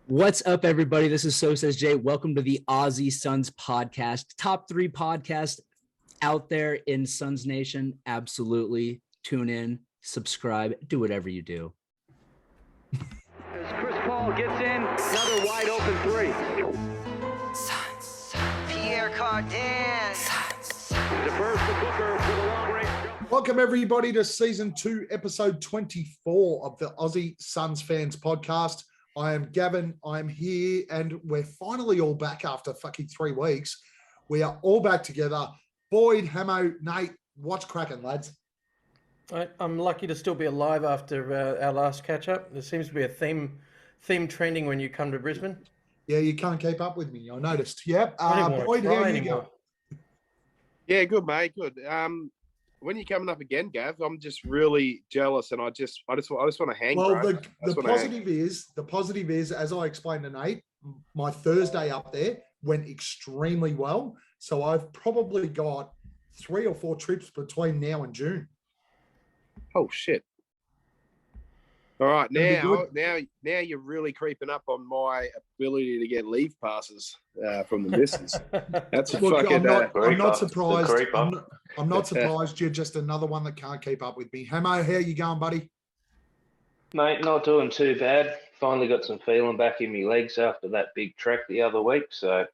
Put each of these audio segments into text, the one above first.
What's up, everybody? This is So Says Jay. Welcome to the Aussie Suns podcast. Top 3 podcast out there in Suns Nation. Absolutely. Tune in, subscribe, do whatever you do. As Chris Paul gets in, another wide open three. Suns. Pierre Cardin. Suns. Defers to Booker for the long range jump. Welcome, everybody, to Season 2, Episode 24 of the Aussie Suns Fans podcast. I am Gavin. I'm here, and we're finally all back after fucking 3 weeks. We are all back together. Boyd, Hamo, Nate, what's cracking, lads? I'm lucky to still be alive after our last catch-up. There seems to be a theme trending when you come to Brisbane. Yeah, you can't keep up with me, I noticed. Yep. I don't want Boyd, to how try you anymore. going? Yeah, good, mate. Good. When you're coming up again, Gav, I'm just really jealous, and I just want to hang. Well, bro. the positive is, as I explained to Nate, my Thursday up there went extremely well. So I've probably got 3 or 4 trips between now and June. Oh shit! All right, That'd now you're really creeping up on my ability to get leave passes from the missus. That's a Look, fucking. I'm not surprised. I'm not surprised you're just another one that can't keep up with me. Hamo, how you going, buddy? Mate, not doing too bad. Finally got some feeling back in my legs after that big trek the other week. So,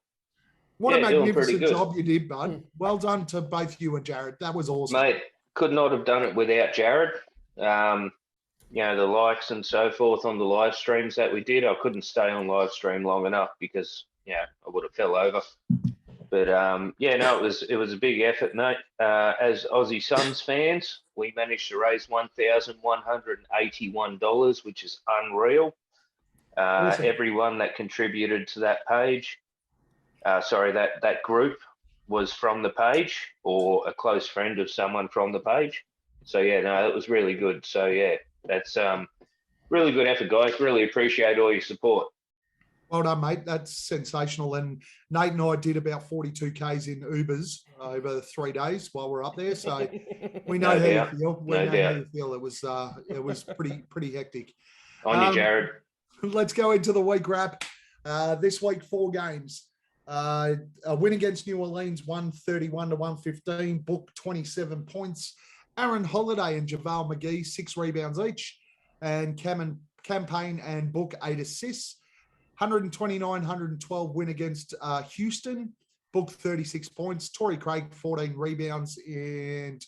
What a doing pretty magnificent good. job you did, bud. Well done to both you and Jared. That was awesome. mate, could not have done it without Jared. The likes and so forth on the live streams that we did. I couldn't stay on live stream long enough because, I would have fell over. But, it was a big effort, mate. As Aussie Suns fans, we managed to raise $1,181, which is unreal. Awesome. Everyone that contributed to that page, that group was from the page or a close friend of someone from the page. So, it was really good. So, that's really good effort, guys. Really appreciate all your support. Well done, mate. That's sensational. And Nate and I did about 42 Ks in Ubers over 3 days while we're up there. So we know how you feel. We know how you feel. It was pretty hectic. On you, Jared. Let's go into the week wrap. This week, 4 games. A win against New Orleans, 131-115. Book 27 points. Aaron Holiday and JaVale McGee, 6 rebounds each. And Campaign and Book 8 assists. 129-112 win against Houston. Book 36 points. Torrey Craig, 14 rebounds and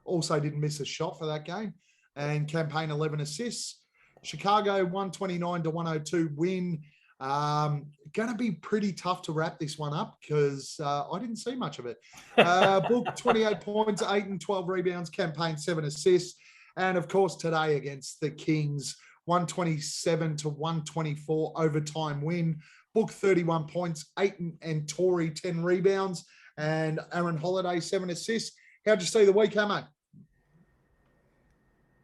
also didn't miss a shot for that game. And Campaign, 11 assists. Chicago, 129-102 win. Going to be pretty tough to wrap this one up because I didn't see much of it. Book 28 points, 8 and 12 rebounds. Campaign, 7 assists. And, of course, today against the Kings, 127-124 overtime win. Book 31 points, 8 and Torrey 10 rebounds, and Aaron Holiday 7 assists. How'd you see the week, mate?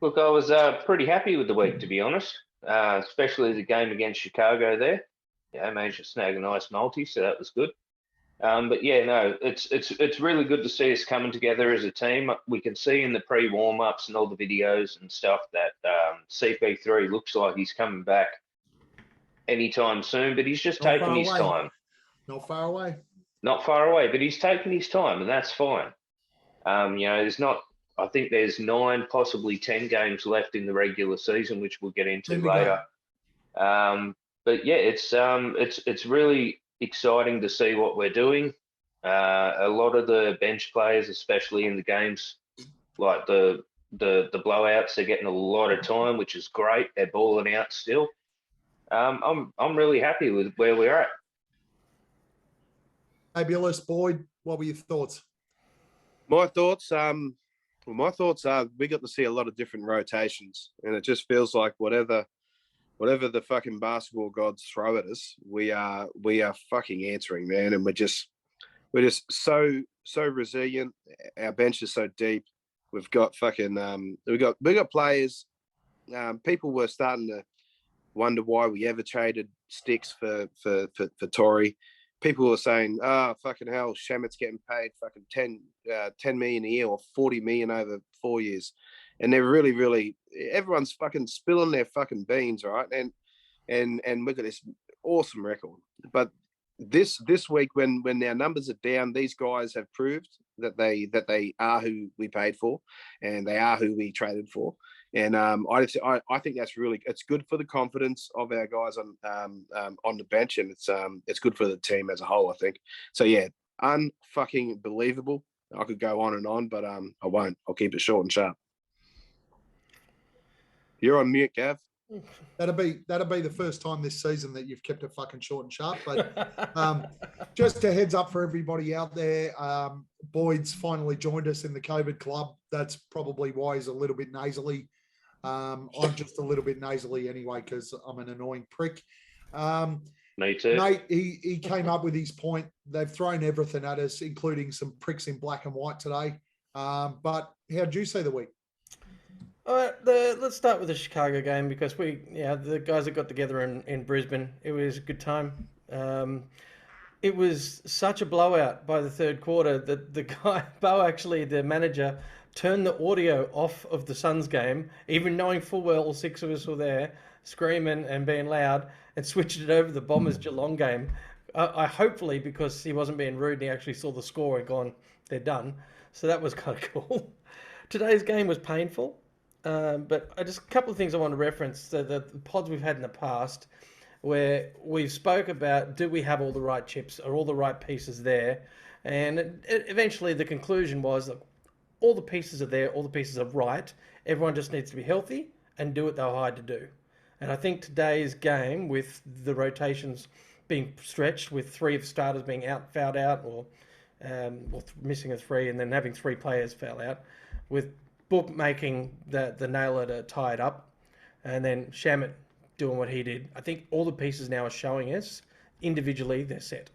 Look, I was pretty happy with the week, to be honest, especially the game against Chicago there. I managed to snag a nice multi, so that was good. It's really good to see us coming together as a team. We can see in the pre-warm-ups and all the videos and stuff that CP3 looks like he's coming back anytime soon, but he's just taking his time. Not far away. Not far away, but he's taking his time, and that's fine. I think there's 9, possibly 10 games left in the regular season, which we'll get into later. It's really exciting to see what we're doing. A lot of the bench players, especially in the games like the blowouts, they're getting a lot of time, which is great. They're balling out still. I'm really happy with where we're at. Fabulous. Boyd, what were your thoughts? My thoughts are we got to see a lot of different rotations, and it just feels like whatever the fucking basketball gods throw at us, we are fucking answering, man. And we're just so resilient. Our bench is so deep. We've got fucking we got players. People were starting to wonder why we ever traded Sticks for Torrey. People were saying, fucking hell, Shamit's getting paid fucking 10 million a year or 40 million over 4 years. And they're really, really, everyone's fucking spilling their fucking beans, right? And we've got this awesome record. But this week, when our numbers are down, these guys have proved that they are who we paid for, and they are who we traded for. And I think that's it's good for the confidence of our guys on the bench, and it's good for the team as a whole, I think. So yeah, unfucking believable. I could go on and on, but I won't. I'll keep it short and sharp. You're on mute, Gav. That'll be the first time this season that you've kept it fucking short and sharp. But just a heads up for everybody out there, Boyd's finally joined us in the COVID club. That's probably why he's a little bit nasally. I'm just a little bit nasally anyway because I'm an annoying prick. Me too. Nate, he came up with his point. They've thrown everything at us, including some pricks in black and white today. But how'd you see the week? All right, let's start with the Chicago game because the guys that got together in Brisbane, it was a good time. It was such a blowout by the third quarter that the guy, the manager, turned the audio off of the Suns game, even knowing full well all six of us were there, screaming and being loud, and switched it over to the Bombers Geelong game. I hopefully, because he wasn't being rude and he actually saw the score and gone, they're done. So that was kind of cool. Today's game was painful. But just a couple of things I want to reference. The pods we've had in the past where we've spoke about, do we have all the right chips? Are all the right pieces there? And eventually the conclusion was, look, all the pieces are there. All the pieces are right. Everyone just needs to be healthy and do what they're hired to do. And I think today's game, with the rotations being stretched, with three of the starters being fouled out or missing a three, and then having three players foul out, with Book making the nailer to tie it up, and then Shamit doing what he did. I think all the pieces now are showing us individually they're set.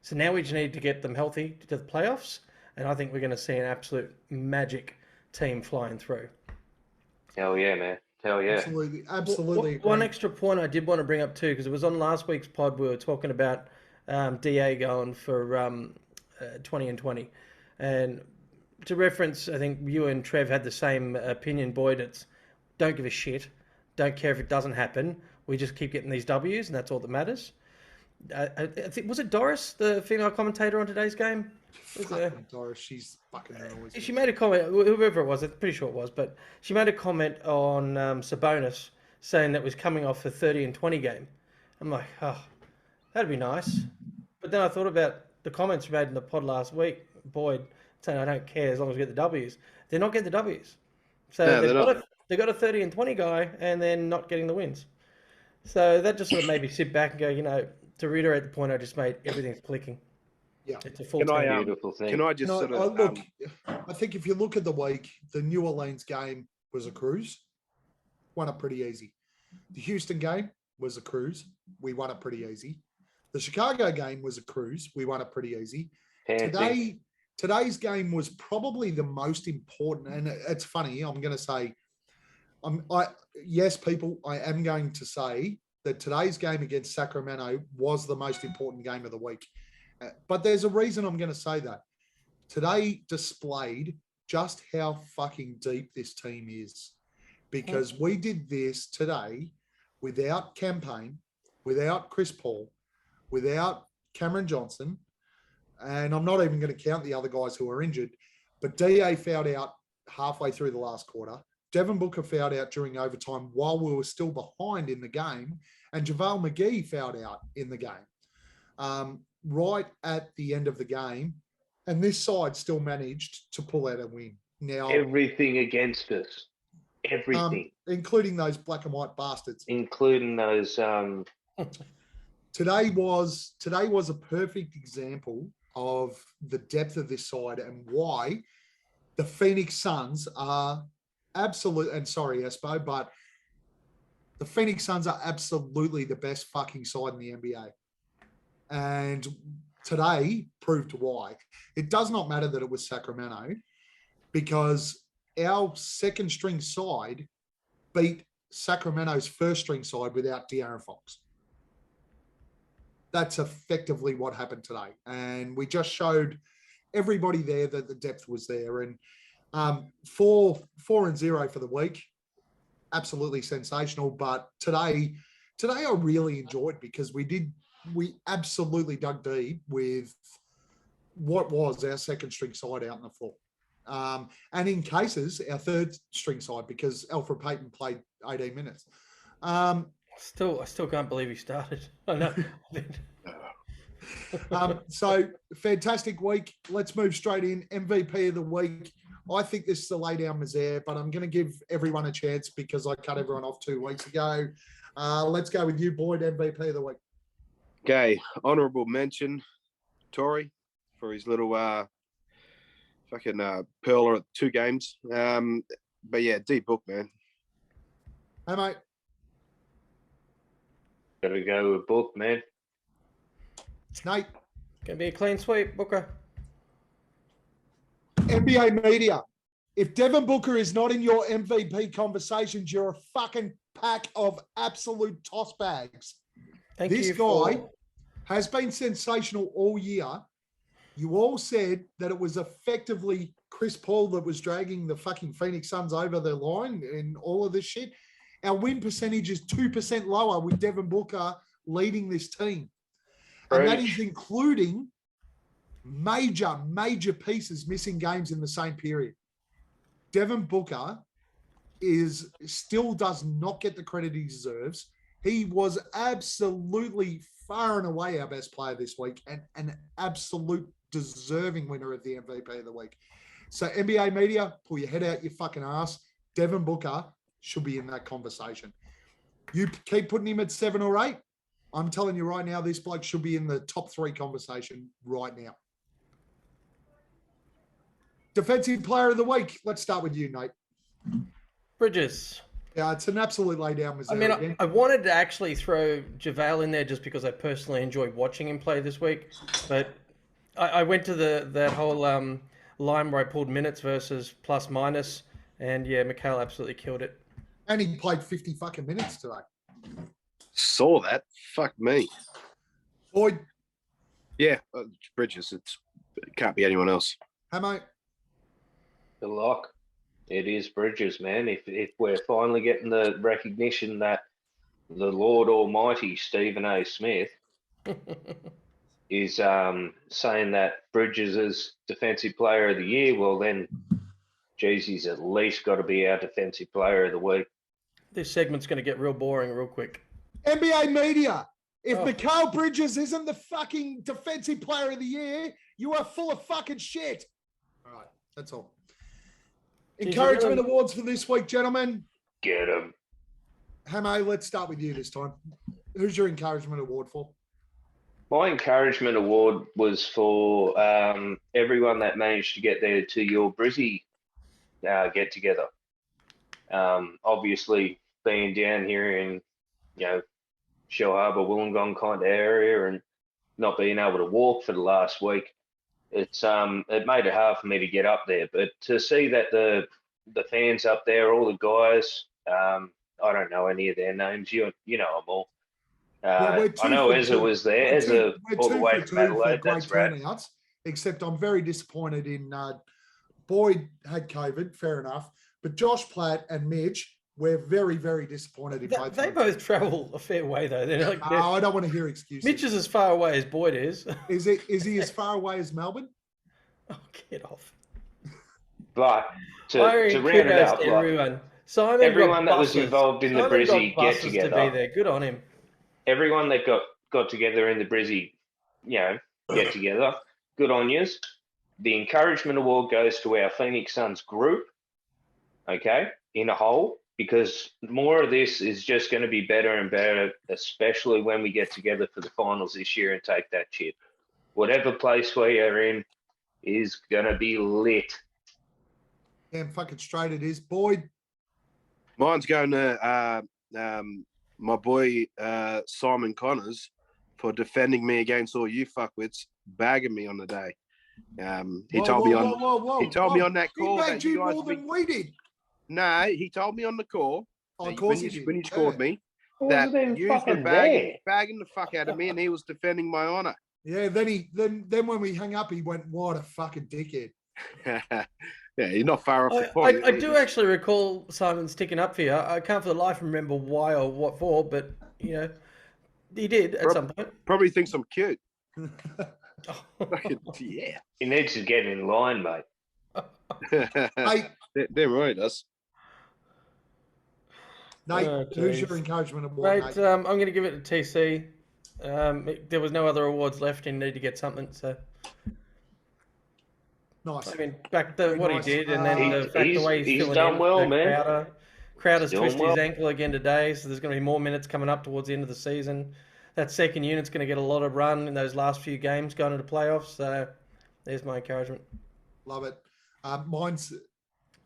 So now we just need to get them healthy to the playoffs, and I think we're going to see an absolute magic team flying through. Hell yeah, man. Hell yeah. Absolutely. One extra point I did want to bring up too, because it was on last week's pod, we were talking about DA going for 20 and 20. And to reference, I think you and Trev had the same opinion, Boyd. It's don't give a shit. Don't care if it doesn't happen. We just keep getting these W's, and that's all that matters. I think, was it Doris, the female commentator on today's game? Doris, she's fucking annoying. She made a comment, whoever it was, I'm pretty sure it was, but she made a comment on Sabonis saying that was coming off a 30 and 20 game. I'm like, oh, that'd be nice. But then I thought about the comments you made in the pod last week, Boyd, saying I don't care as long as we get the W's. They're not getting the W's. So they've got a 30 and 20 guy and they're not getting the wins. So that just sort of made me sit back and go, to reiterate the point I just made, everything's clicking. Yeah. It's a full Beautiful thing. Can I just look, I think if you look at the week, the New Orleans game was a cruise. Won it pretty easy. The Houston game was a cruise. We won it pretty easy. The Chicago game was a cruise. We won it pretty easy. Today's game was probably the most important, and it's funny. I'm going to say, yes, people, I am going to say that today's game against Sacramento was the most important game of the week. But there's a reason I'm going to say that. Today displayed just how fucking deep this team is, because we did this today without Campaign, without Chris Paul, without Cameron Johnson. And I'm not even going to count the other guys who are injured, but DA fouled out halfway through the last quarter. Devin Booker fouled out during overtime while we were still behind in the game, and JaVale McGee fouled out in the game right at the end of the game, and this side still managed to pull out a win. Now Everything against us. Everything. Including those black and white bastards. Including those... Today was a perfect example of the depth of this side and why the Phoenix Suns are absolute, and sorry, Espo, but the Phoenix Suns are absolutely the best fucking side in the NBA. And today proved why. It does not matter that it was Sacramento, because our second string side beat Sacramento's first string side without De'Aaron Fox. That's effectively what happened today. And we just showed everybody there that the depth was there. And 4-0 for the week, absolutely sensational. But today's today I really enjoyed because we absolutely dug deep with what was our second string side out on the floor. And in cases, our third string side, because Alfred Payton played 18 minutes. I still can't believe he started. I know. So fantastic week. Let's move straight in. MVP of the week. I think this is the lay down misère, but I'm going to give everyone a chance because I cut everyone off 2 weeks ago. Let's go with you, Boyd, MVP of the week. Okay, honourable mention, Tory, for his little fucking pearler at 2 games. But yeah, deep book, man. Hey, mate. Gotta go with Book, man. Nate. Gonna be a clean sweep, Booker. NBA media. If Devin Booker is not in your MVP conversations, you're a fucking pack of absolute toss bags. This guy has been sensational all year. You all said that it was effectively Chris Paul that was dragging the fucking Phoenix Suns over the line and all of this shit. Our win percentage is 2% lower with Devin Booker leading this team. And that is including major pieces missing games in the same period. Devin Booker still does not get the credit he deserves. He was absolutely far and away our best player this week and an absolute deserving winner of the MVP of the week. So NBA media, pull your head out your fucking ass. Devin Booker should be in that conversation. You keep putting him at 7 or 8. I'm telling you right now, this bloke should be in the top 3 conversation right now. Defensive player of the week. Let's start with you, Nate. Bridges. Yeah, it's an absolute lay down. I mean, I wanted to actually throw JaVale in there just because I personally enjoyed watching him play this week. But I went to that whole line where I pulled minutes versus plus minus. And yeah, Mikhail absolutely killed it. And he played 50 fucking minutes today. Saw that. Fuck me. Boyd. Yeah, Bridges. It can't be anyone else. Hey, mate. The lock. It is Bridges, man. If we're finally getting the recognition that the Lord Almighty Stephen A. Smith is saying that Bridges is Defensive Player of the Year, well then, geez, he's at least got to be our Defensive Player of the Week. This segment's going to get real boring real quick. NBA media. If Mikal Bridges isn't the fucking Defensive Player of the Year, you are full of fucking shit. All right, that's all. Encouragement awards for this week, gentlemen. Get him. Hamo, let's start with you this time. Who's your encouragement award for? My encouragement award was for everyone that managed to get there to your Brizzy get together. Obviously, being down here in Shell Harbour, Wollongong kind of area, and not being able to walk for the last week, it made it hard for me to get up there. But to see that the fans up there, all the guys, I don't know any of their names. You know them all. I know Ezra was there. Ezra all the way from Adelaide. That's right. Except I'm very disappointed in Boyd had COVID, fair enough. But Josh Platt and Mitch, we're very, very disappointed in both. They both travel a fair way, though. I don't want to hear excuses. Mitch is as far away as Boyd is. Is he as far away as Melbourne? Oh, get off. But to round it up, everyone. Everyone that was involved in the Brizzy get together. To be there. Good on him. Everyone that got together in the Brizzy, get together. Good on yous. The encouragement award goes to our Phoenix Suns group, okay, in a whole, because more of this is just going to be better and better, especially when we get together for the finals this year and take that chip. Whatever place we are in is going to be lit. Damn fucking straight it is. Boyd? Mine's going to my boy Simon Connors for defending me against all you fuckwits, bagging me on the day. He told me on that call. He bagged you more than we did. No, he told me on the call. Oh, of course when he scored me, that you were bagging the fuck out of me, and he was defending my honor. Yeah. Then when we hung up, he went, "What a fucking dickhead." Yeah, you're not far off the I point. do actually recall Simon sticking up for you. I can't for the life remember why or what for, but he did at some point. Probably thinks I'm cute. Oh. Yeah. He needs to get in line, mate. Hey, Damn right he does. Nate, Oh, who's geez. your encouragement award, Mate, Nate? I'm going to give it to TC. There was no other awards left, and he needed to get something. So Nice. I mean, back to Very what nice. he did, and then the fact the way he's filling done in well, for man. Crowder's doing twisted well. his ankle again today, so there's going to be more minutes coming up towards the end of the season. That second unit's going to get a lot of run in those last few games going into playoffs. So there's my encouragement. Love it. Mine's,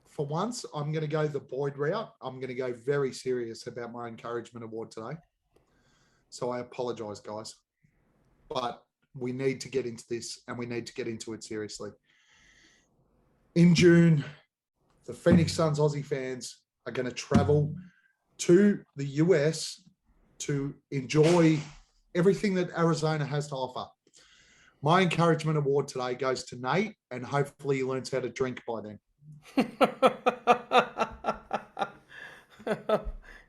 for once, I'm going to go the Boyd route. I'm going to go very serious about my encouragement award today. So I apologise, guys. But we need to get into this, and we need to get into it seriously. In June, the Phoenix Suns Aussie fans are going to travel to the US to enjoy everything that Arizona has to offer. My encouragement award today goes to Nate, and hopefully he learns how to drink by then.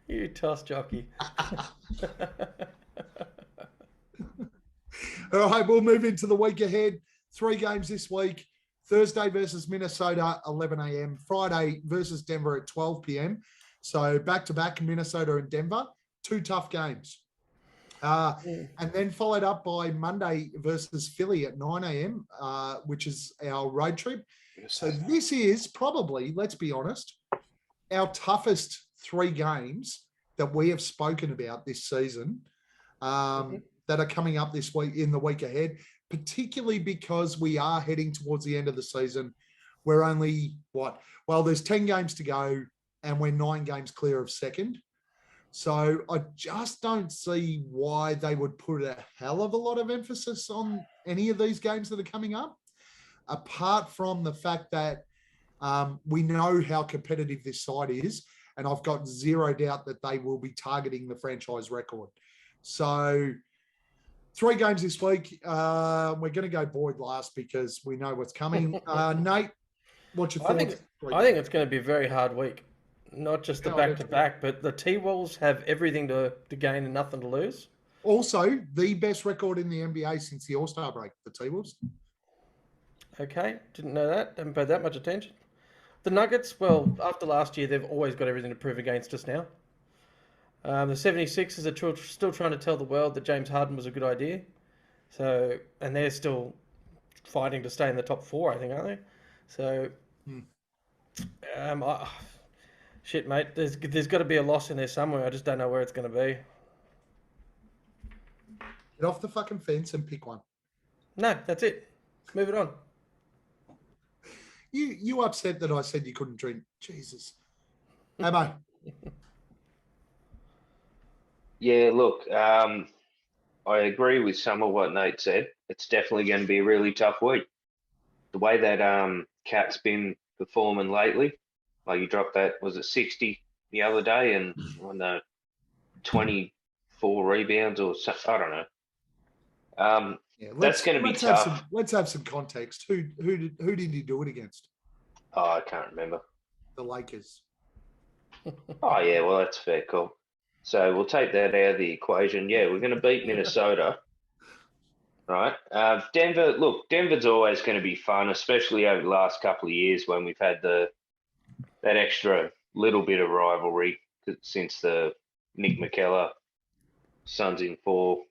You toss jockey. All right, we'll move into the week ahead. 3 games this week. Thursday versus Minnesota, 11 a.m. Friday versus Denver at 12 p.m. So back-to-back Minnesota and Denver. 2 tough games. And then followed up by Monday versus Philly at 9 a.m., which is our road trip. So this is probably, let's be honest, our toughest 3 games that we have spoken about this season that are coming up this week in the week ahead, particularly because we are heading towards the end of the season. We're only, there's 10 games to go, and we're 9 games clear of second. So I just don't see why they would put a hell of a lot of emphasis on any of these games that are coming up, apart from the fact that we know how competitive this side is, and I've got zero doubt that they will be targeting the franchise record. So 3 games this week. We're going to go Boyd last because we know what's coming. Nate, what's your thoughts? I think it's going to be a very hard week. Not just the back-to-back, but the T-Wolves have everything to gain and nothing to lose. Also, the best record in the NBA since the All-Star break, the T-Wolves. Okay, didn't know that. Haven't paid that much attention. The Nuggets, well, after last year, they've always got everything to prove against us now. The 76ers are still trying to tell the world that James Harden was a good idea. So, and they're still fighting to stay in the top 4, I think, aren't they? So, shit, mate, there's got to be a loss in there somewhere. I just don't know where it's going to be. Get off the fucking fence and pick one. No, that's it. Move it on. You upset that I said you couldn't drink? Jesus. Am I? Yeah, look, I agree with some of what Nate said. It's definitely going to be a really tough week. The way that Cat's been performing lately, like he dropped that, was it 60 the other day, and 24 rebounds or something, I don't know. That's going to be tough. Let's have some context. Who did he do it against? Oh, I can't remember. The Lakers. Oh, yeah, well, that's a fair call. So we'll take that out of the equation. Yeah, we're going to beat Minnesota, right? Denver, look, Denver's always going to be fun, especially over the last couple of years when we've had that extra little bit of rivalry since the Nick McKellar Suns in 4.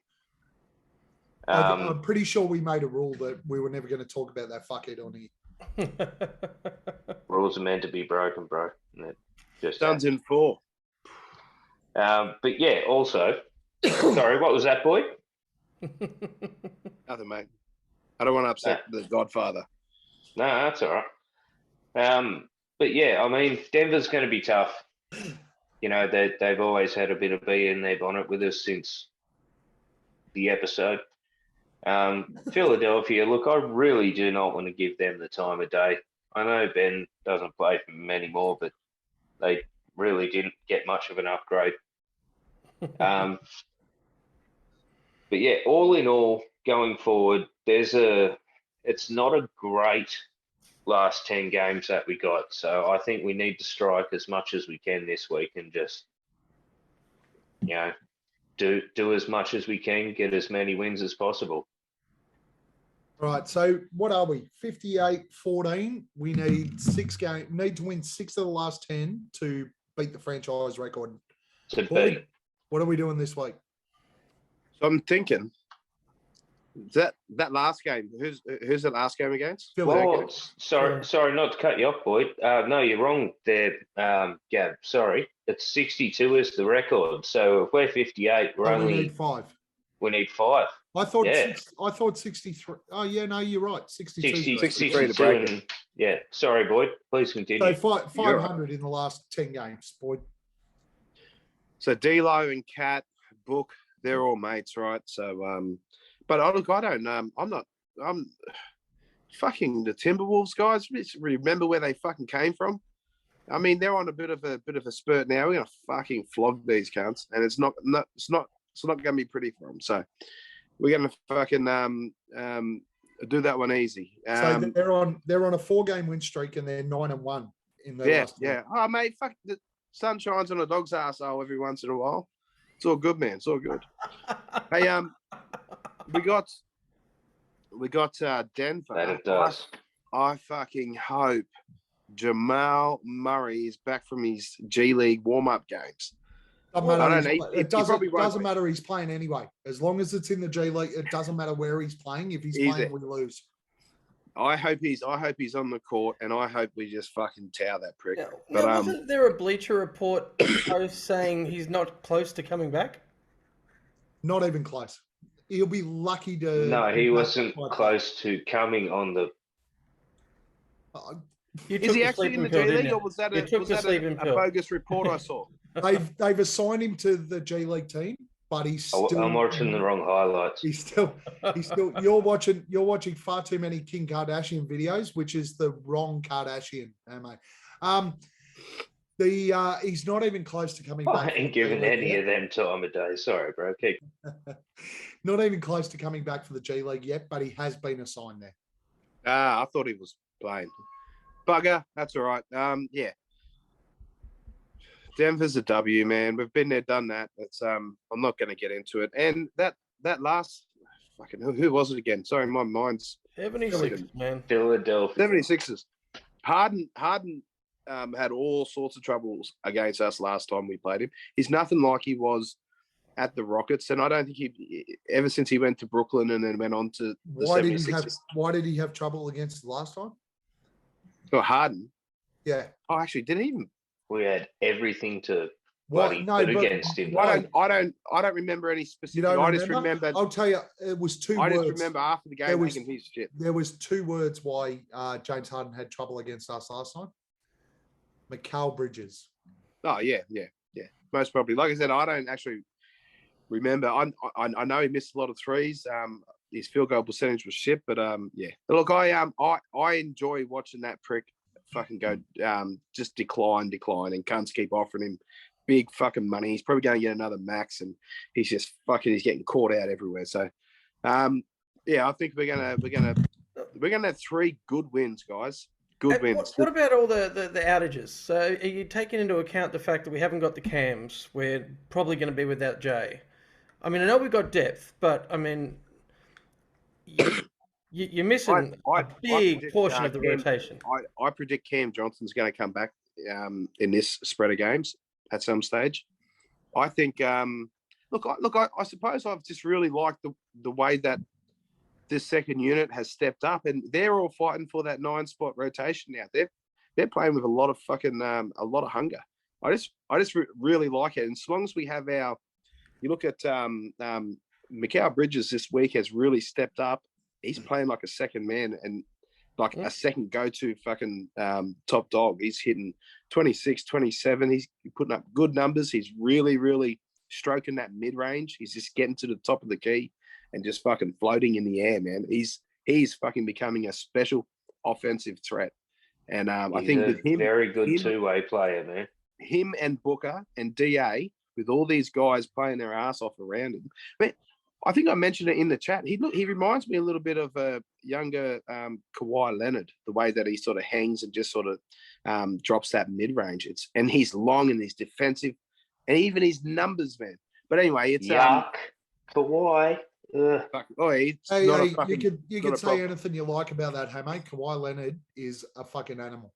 I'm pretty sure we made a rule that we were never going to talk about that fuckhead on here. Rules are meant to be broken, bro. Just Suns in 4. But yeah, also, sorry, what was that, boy? Nothing, mate. I don't want to upset the Godfather. No, that's all right. But yeah, I mean, Denver's going to be tough. You know, they've always had a bit of bee in their bonnet with us since the episode. Philadelphia, look, I really do not want to give them the time of day. I know Ben doesn't play for them anymore, but they really didn't get much of an upgrade. But yeah, all in all, going forward, it's not a great last 10 games that we got. So I think we need to strike as much as we can this week and just, do as much as we can, get as many wins as possible. Right. So what are we? 58-14. We need need to win 6 of the last 10 to beat the franchise record. Boyd, what are we doing this week? So I'm thinking that last game. Who's the last game against? Well, sorry not to cut you off, Boyd. No, you're wrong there, Gab. Sorry, it's 62 is the record. So if we're 58, we need 5. We need 5. I thought 63. Oh yeah, no, you're right. 62. 63 to break it. Yeah. Sorry, Boyd. Please continue. So 500 in the last 10 games, Boyd. So D'Lo and Cat, Book, they're all mates, right? So but look, I don't I'm fucking the Timberwolves guys. Remember where they fucking came from? I mean, they're on a bit of a spurt now. We're gonna fucking flog these cunts, and it's not gonna be pretty for them. So we're gonna fucking do that one easy. So they're on a 4-game win streak, and they're 9-1 in the last. Yeah. Oh mate, fuck, the sun shines on a dog's arsehole every once in a while. It's all good, man. It's all good. Hey, we got Denver. That it does. I fucking hope Jamal Murray is back from his G League warm-up games. It doesn't matter. He's playing anyway. As long as it's in the G League, it doesn't matter where he's playing. If he's playing, we lose. I hope he's on the court, and I hope we just fucking tower that prick. But wasn't there a Bleacher Report post saying he's not close to coming back? Not even close. He'll be lucky to. No, he wasn't close to coming on the. Is he actually in the G League, or was that a bogus report I saw? They've assigned him to the G League team, but he's still. I'm watching the wrong highlights. He's still. You're watching far too many Kim Kardashian videos, which is the wrong Kardashian, mate. He's not even close to coming back. I ain't giving any of them time of day. Sorry, bro. Keep. Not even close to coming back for the G League yet, but he has been assigned there. I thought he was playing. Bugger. That's all right. Yeah. Denver's a W, man. We've been there, done that. That's I'm not going to get into it. And that last fucking who was it again? Sorry, my mind's 76, man. Philadelphia 76ers. Harden had all sorts of troubles against us last time we played him. He's nothing like he was at the Rockets, and I don't think he ever since he went to Brooklyn and then went on to the 76ers. Why did he have trouble against the last time? Oh, Harden. Yeah. Oh, actually, did he even? We had everything to put against him. I don't remember any specific. I just remember. I'll tell you, it was 2 words. I just remember after the game making his shit. There was 2 words why James Harden had trouble against us last time. Mikal Bridges. Oh yeah. Most probably. Like I said, I don't actually remember. I know he missed a lot of threes. His field goal percentage was shit, but yeah. Look, I enjoy watching that prick fucking go just decline, and cunts keep offering him big fucking money. He's probably going to get another max, and he's getting caught out everywhere. So, yeah, I think we're gonna have 3 good wins, guys. Good wins. What about all the outages? So, are you taking into account the fact that we haven't got the cams? We're probably going to be without Jay. I mean, I know we've got depth, but I mean, you're missing a big portion of the rotation. I predict Cam Johnson's going to come back in this spread of games at some stage. I think. I suppose I've just really liked the way that this second unit has stepped up, and they're all fighting for that 9-spot rotation now. They're playing with a lot of fucking a lot of hunger. I just really like it, and as long as we have you look at Mikal Bridges this week has really stepped up. He's playing like a second man and like a second go-to fucking top dog. He's hitting 26, 27. He's putting up good numbers. He's really, really stroking that mid-range. He's just getting to the top of the key and just fucking floating in the air, man. He's fucking becoming a special offensive threat. And I think with him, very good two-way player, man. Him and Booker and DA, with all these guys playing their ass off around him. Man, I think I mentioned it in the chat. He reminds me a little bit of a younger Kawhi Leonard, the way that he sort of hangs and just sort of drops that mid range. And he's long and he's defensive, and even his numbers, man. But anyway, it's Yuck. Kawhi. You could say anything you like about that, hey mate. Kawhi Leonard is a fucking animal.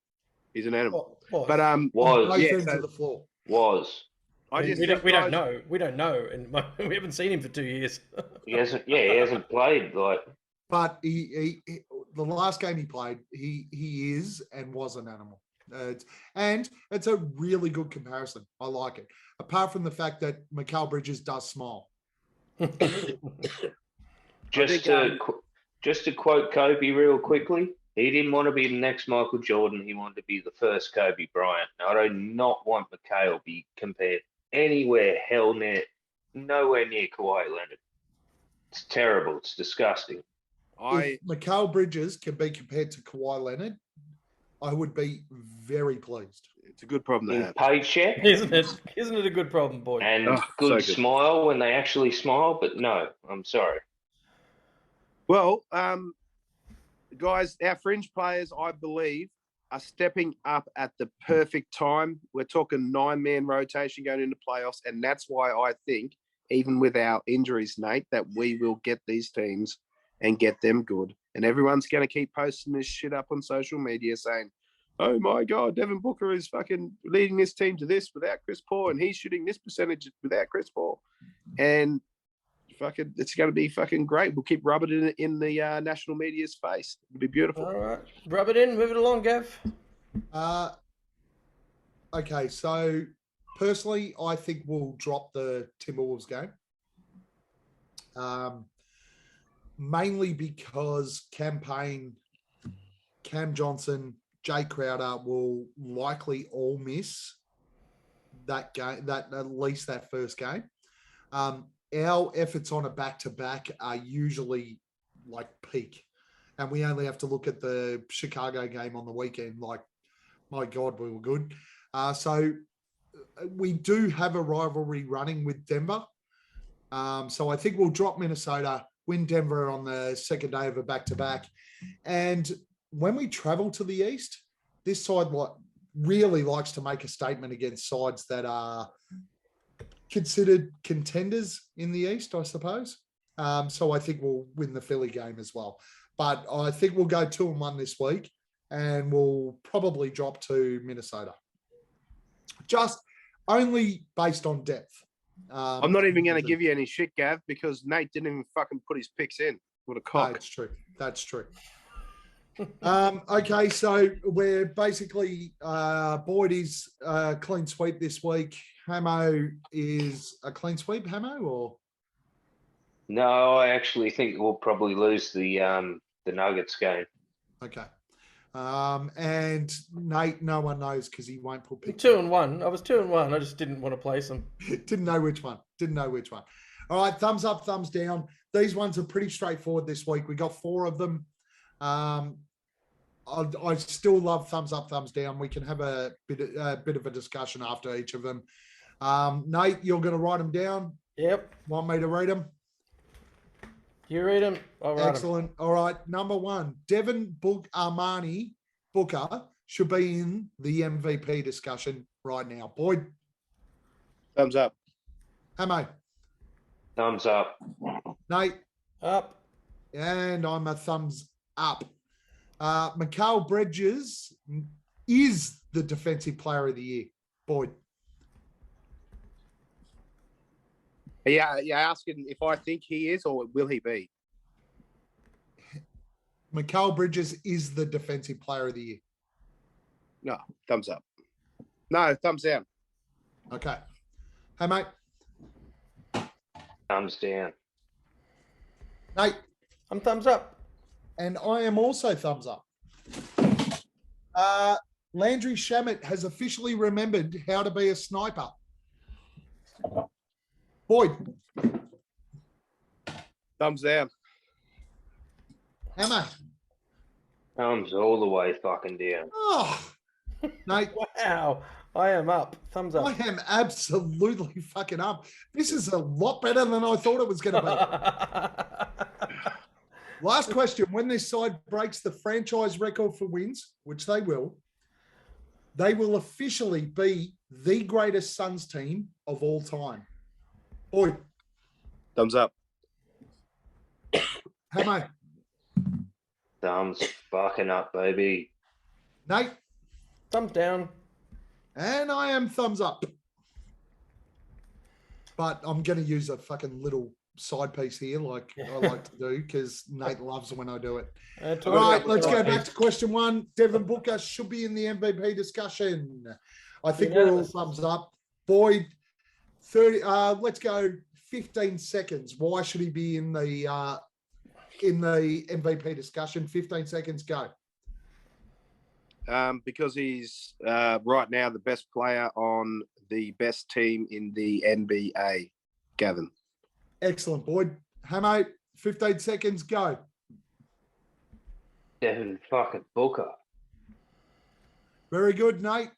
He's an animal. Was. But both ends of the floor. Was. We don't know. We don't know, and we haven't seen him for 2 years. He hasn't played like. But he the last game he played, he is and was an animal. And it's a really good comparison. I like it. Apart from the fact that Mikal Bridges does smile. Just to quote Kobe real quickly, he didn't want to be the next Michael Jordan. He wanted to be the first Kobe Bryant. Now, I do not want Mikal to be compared anywhere, nowhere near Kawhi Leonard. It's terrible. It's disgusting. If Mikal Bridges can be compared to Kawhi Leonard, I would be very pleased. It's a good problem to have. Paycheck, Isn't it a good problem, boy? and good smile when they actually smile, but no, I'm sorry. Well, guys, our fringe players, I believe, are stepping up at the perfect time. We're talking 9-man rotation going into playoffs, and that's why I think, even with our injuries, Nate, that we will get these teams and get them good. And everyone's going to keep posting this shit up on social media saying, oh my God, Devin Booker is fucking leading this team to this without Chris Paul, and he's shooting this percentage without Chris Paul. And fucking, it's going to be fucking great. We'll keep rubbing it in the national media's face. It'll be beautiful. All right. Rub it in. Move it along, Gav. Okay, so personally, I think we'll drop the Timberwolves game. Mainly because Cam Payne, Cam Johnson, Jay Crowder will likely all miss that game, at least that first game. Our efforts on a back-to-back are usually like peak. And we only have to look at the Chicago game on the weekend. Like, my God, we were good. So we do have a rivalry running with Denver. So I think we'll drop Minnesota, win Denver on the second day of a back-to-back. And when we travel to the East, this side really likes to make a statement against sides that are considered contenders in the East, I suppose. So I think we'll win the Philly game as well. But I think we'll go 2-1 this week, and we'll probably drop to Minnesota. Just only based on depth. I'm not even going to give you any shit, Gav, because Nate didn't even fucking put his picks in. What a cock. That's true. Okay, so we're basically Boyd is clean sweep this week. Hamo is a clean sweep, Hamo, or? No, I actually think we'll probably lose the Nuggets game. Okay. And Nate, no one knows because he won't put picks. 2-1. I was 2-1. I just didn't want to place them. Didn't know which one. All right, thumbs up, thumbs down. These ones are pretty straightforward this week. We got 4 of them. I still love thumbs up, thumbs down. We can have a bit of a discussion after each of them. Nate, you're going to write them down? Yep. Want me to read them? You read them? I'll write Excellent. All right. Number 1, Devin Booker should be in the MVP discussion right now. Boyd? Thumbs up. Hamo? Thumbs up. Nate? Up. And I'm a thumbs up. Mikal Bridges is the defensive player of the year. Boyd? Yeah, you're asking if I think he is or will he be? Mikal Bridges is the defensive player of the year. No, thumbs up. No, thumbs down. Okay. Hey, mate. Thumbs down. Nate. I'm thumbs up. And I am also thumbs up. Landry Shamet has officially remembered how to be a sniper. Boyd. Thumbs down. Emma. Thumbs all the way fucking down. Oh, Nate. Wow. I am up. Thumbs up. I am absolutely fucking up. This is a lot better than I thought it was going to be. Last question. When this side breaks the franchise record for wins, which they will officially be the greatest Suns team of all time. Boy, Thumbs up. Hamo, Thumbs fucking up, baby. Nate, Thumbs down. and I am thumbs up. But I'm going to use a fucking little side piece here, like I like to do, because Nate loves when I do it. All right, let's go back to question one. Devin Booker should be in the MVP discussion. I think we're all thumbs up. Boyd, 30. Let's go 15 seconds. Why should he be in the MVP discussion? 15 seconds, go. Because he's right now the best player on the best team in the NBA, Gavin. Excellent, Boyd. Hamo, 15 seconds, go. Devin fucking Booker. Very good, Nate.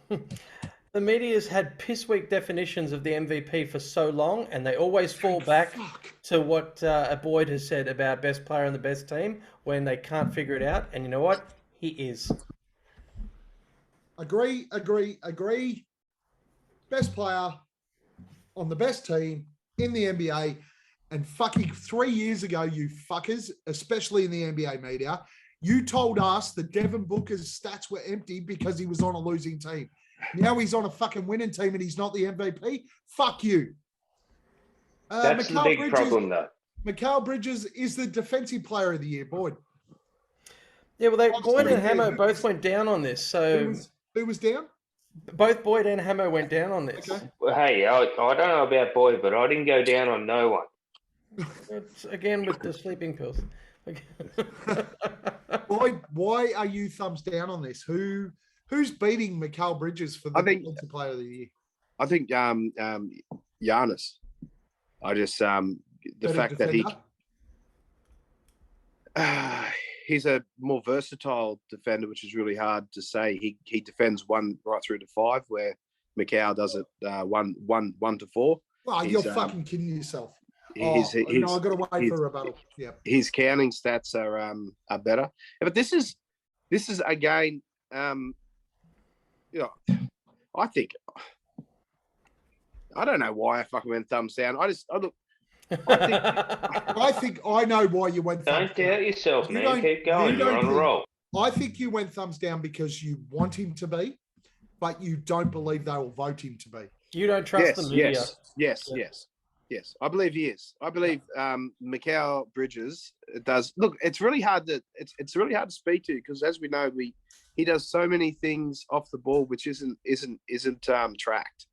The media's had piss weak definitions of the MVP for so long, and they always fall back to what Boyd has said about best player on the best team when they can't figure it out. And you know what? He is. Agree. Best player on the best team in the NBA. And fucking 3 years ago, you fuckers, especially in the NBA media, you told us that Devin Booker's stats were empty because he was on a losing team. Now he's on a fucking winning team and he's not the MVP. Fuck you. That's the big problem, though. Mikal Bridges is the defensive player of the year, Boyd. Yeah, well, Boyd and Hamo both went down on this. So who was down? Both Boyd and Hamo went down on this. Okay. Well, hey, I don't know about Boyd, but I didn't go down on no one. It's again with the sleeping pills. Boyd, why are you thumbs down on this? Who's beating Mikal Bridges for the defensive player of the year? I think Giannis. I just the Better fact defender? that he's a more versatile defender, which is really hard to say. He defends 1 right through to 5, where Mikal does it 1 to 4. Well, you're fucking kidding yourself. I've got to wait for a rebuttal. Yeah, his counting stats are better. But this is again, I think I don't know why I fucking went thumbs down. I think I know why you went thumbs down. Don't doubt yourself, man. Keep going. You're on a roll. I think you went thumbs down because you want him to be, but you don't believe they will vote him to be. You don't trust the media. Yes. I believe he is. I believe Mikal Bridges does. Look, it's really hard to speak to, because as we know, he does so many things off the ball which isn't tracked,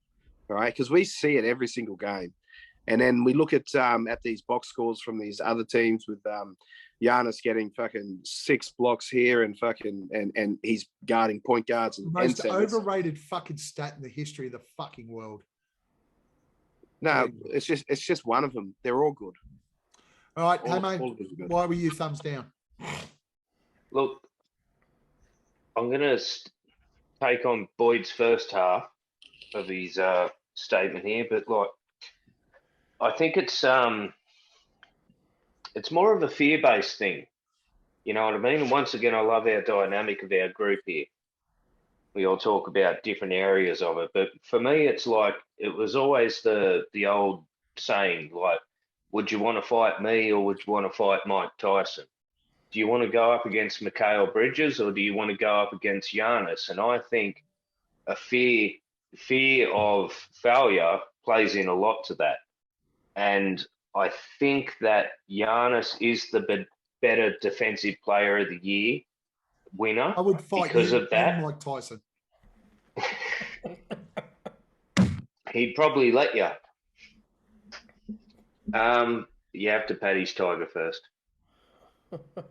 all right? Because we see it every single game, and then we look at these box scores from these other teams with Giannis getting fucking 6 blocks here and he's guarding point guards and the most centers. overrated fucking stat in the history of the fucking world. No, it's just one of them. They're all good. All right, hey mate, why were you thumbs down? Look, I'm going to take on Boyd's first half of his statement here, but I think it's more of a fear-based thing. You know what I mean? And once again, I love our dynamic of our group here. We all talk about different areas of it, but for me, it's like it was always the old saying, like, would you want to fight me or would you want to fight Mike Tyson? Do you want to go up against Mikal Bridges or do you want to go up against Giannis? And I think a fear of failure plays in a lot to that. And I think that Giannis is the better defensive player of the year winner. I would fight because of that. and Mike Tyson. He'd probably let you. You have to pat his tiger first.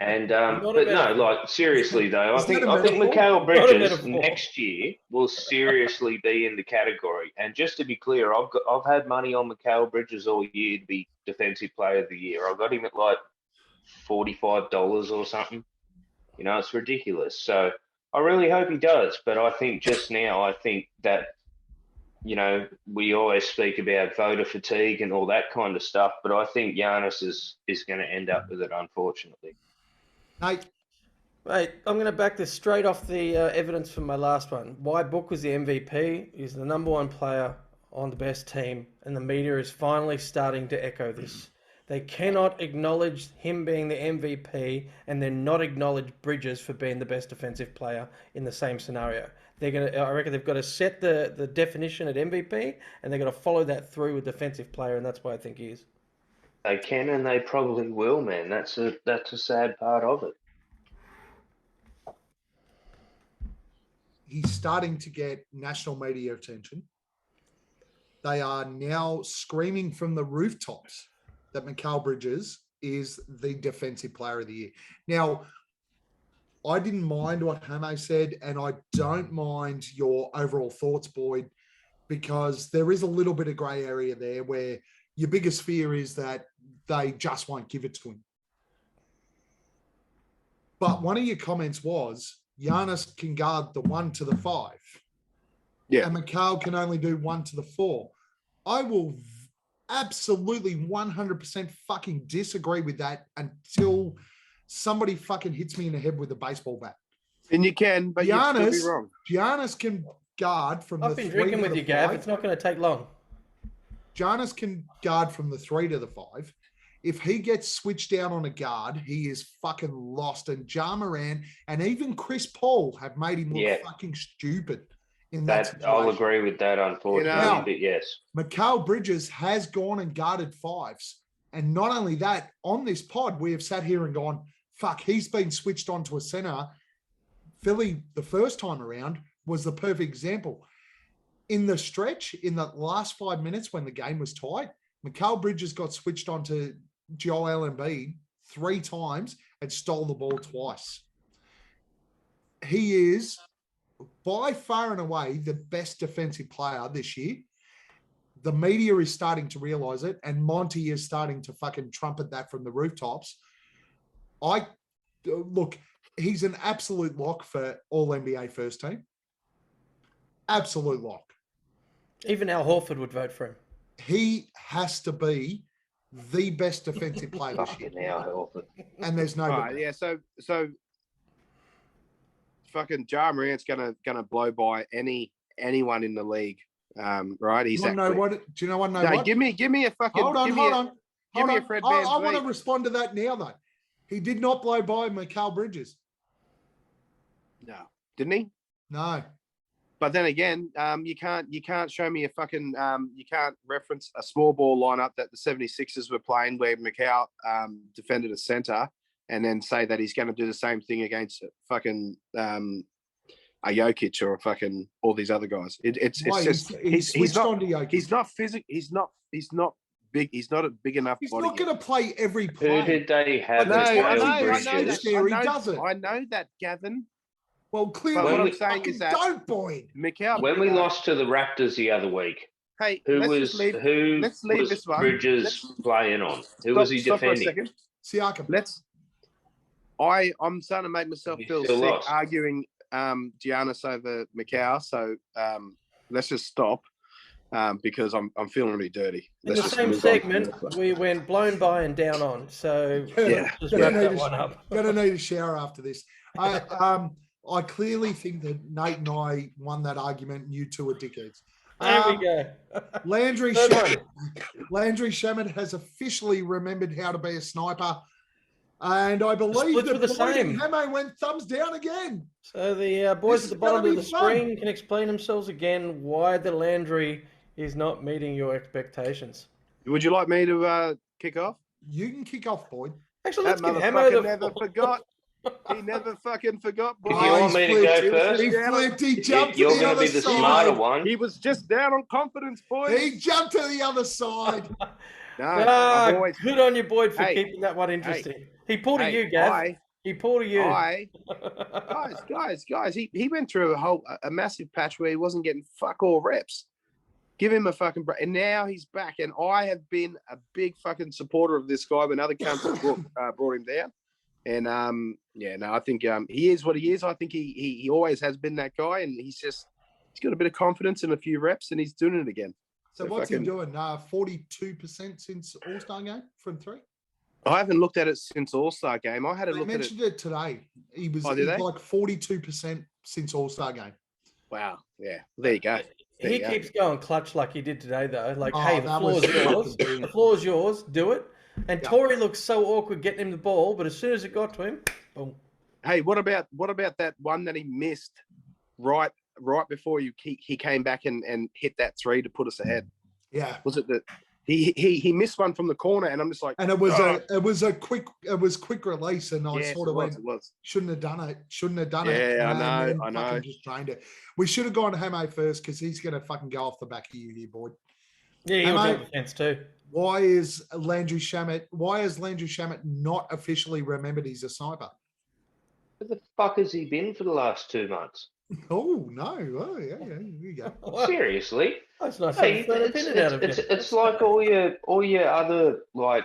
And but no, seriously though, I think Mikal Bridges next year will seriously be in the category. And just to be clear, I've had money on Mikal Bridges all year to be defensive player of the year. I got him at $45 or something. You know, it's ridiculous. So I really hope he does, but I think just now, I think that, you know, we always speak about voter fatigue and all that kind of stuff, but I think Giannis is going to end up with it, unfortunately. Nate, Mate, I'm going to back this straight off the evidence from my last one. Why Book was the MVP. He's the number one player on the best team, and the media is finally starting to echo this. They cannot acknowledge him being the MVP and then not acknowledge Bridges for being the best defensive player in the same scenario. I reckon they've got to set the definition at MVP, and they've got to follow that through with defensive player, and that's why I think he is. They can, and they probably will, man. That's a sad part of it. he's starting to get national media attention. They are now screaming from the rooftops that Mikal Bridges is the defensive player of the year. Now, I didn't mind what Hame said, and I don't mind your overall thoughts, Boyd, because there is a little bit of grey area there where your biggest fear is that they just won't give it to him. But one of your comments was Giannis can guard the 1 to the 5. Yeah. And Mikal can only do 1 to the 4. I will absolutely 100% fucking disagree with that until somebody fucking hits me in the head with a baseball bat. And you can, but you'd still be wrong. Giannis can guard from I've the 3 been drinking to with the you, Gav. 5. It's not going to take long. Giannis can guard from the 3 to the 5. If he gets switched down on a guard, he is fucking lost. And Ja Morant and even Chris Paul have made him look fucking stupid in that situation. I'll agree with that, unfortunately, but yes. Mikal Bridges has gone and guarded 5s. And not only that, on this pod, we have sat here and gone, fuck, he's been switched on to a center. Philly, the first time around, was the perfect example. In the stretch, in the last 5 minutes when the game was tight, Mikal Bridges got switched on to Joel Embiid 3 times and stole the ball twice. He is by far and away the best defensive player this year. The media is starting to realize it, and Monty is starting to fucking trumpet that from the rooftops. Look, he's an absolute lock for all NBA first team. Absolute lock. Even Al Horford would vote for him. He has to be the best defensive player this year. And there's no yeah, so fucking Ja Morant's gonna blow by anyone in the league. Right? Do you know what? No, give me a fucking hold on. Give me a Fred Van I want to Vliet. respond to that now though. He did not blow by Mikal Bridges. No. Didn't he? No. But then again, you can't show me a fucking you can't reference a small ball lineup that the 76ers were playing where Mikal defended a center and then say that he's going to do the same thing against fucking a Jokic or a fucking all these other guys. It's just he's not on to Jokic. He's not physical. He's not big. He's not a big enough. He's body not going to play every play. Who did they have? I know that, Gavin. Well, clearly, what I'm saying is that don't, Boyd. Mikal, when we lost to the Raptors the other week, hey, who was Bridges playing on? Who was he defending? Siakam. I'm starting to make myself feel sick lost. arguing Giannis over Mikal. So let's just stop because I'm feeling really dirty. In the same segment, we went blown by and down on. So just wrap that one up. Gonna need a shower after this. I clearly think that Nate and I won that argument, and you two are dickheads. There we go. Landry Shamet has officially remembered how to be a sniper. And I believe that Hame went thumbs down again. So the boys at the bottom of the screen can explain themselves again why the Landry is not meeting your expectations. Would you like me to kick off? You can kick off, Boyd. Actually, let's give Hame never forgot. He never fucking forgot. Boy. If you want me to go first, he flipped. He jumped you're to the going to other be the side. smarter one. He was just down on confidence, boys. He jumped to the other side. Good on you, Boyd, for keeping that one interesting. He pulled a you, Gav. He pulled a you. Guys. He went through a massive patch where he wasn't getting fuck all reps. Give him a fucking break. And now he's back. And I have been a big fucking supporter of this guy when other cunts have brought him down. And I think he is what he is. I think he always has been that guy, and he's got a bit of confidence and a few reps, and he's doing it again. So what's he doing? 42% since All-Star game from 3? I haven't looked at it since All-Star game. I had a look at it. They mentioned it today. He was like 42% since All-Star game. Wow. Yeah. There you go. He keeps going clutch like he did today, though. Like, hey, the that floor's was yours. fucking The floor's yours. Do it. And Tory looks so awkward getting him the ball, but as soon as it got to him, boom. Hey, what about that one that he missed right before he came back and hit that 3 to put us ahead? Yeah. Was it that he missed one from the corner, and I'm just like, and it was quick release, and I sort of went, shouldn't have done it. Yeah, I know. Fucking just drained it. We should have gone to Hamo first because he's going to fucking go off the back of you here, boy. Yeah, he was on the fence too. Why is Landry Shamet not officially remembered he's a sniper? Where the fuck has he been for the last 2 months? Oh no! Oh yeah, here you go. Seriously, that's nice. Hey, it's like all your other like.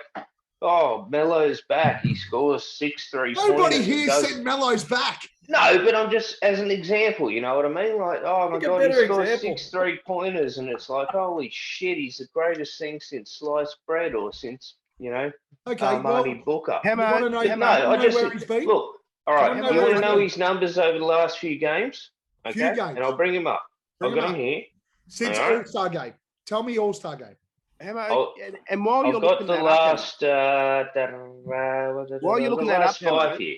Oh, Melo's back. He scores 6 3-pointers. Nobody here said Melo's back. No, but I'm just as an example. You know what I mean? Like, oh my god, he scores 6 3-pointers, and it's like, holy shit, he's the greatest thing since sliced bread, or since Marty Booker. Where he's been? Look. All right, you want to know his numbers over the last few games? Okay, and I'll bring him up. I've got him here. Since All-Star game. Tell me All-Star game. And while you're looking at while you're looking that up, 5 here.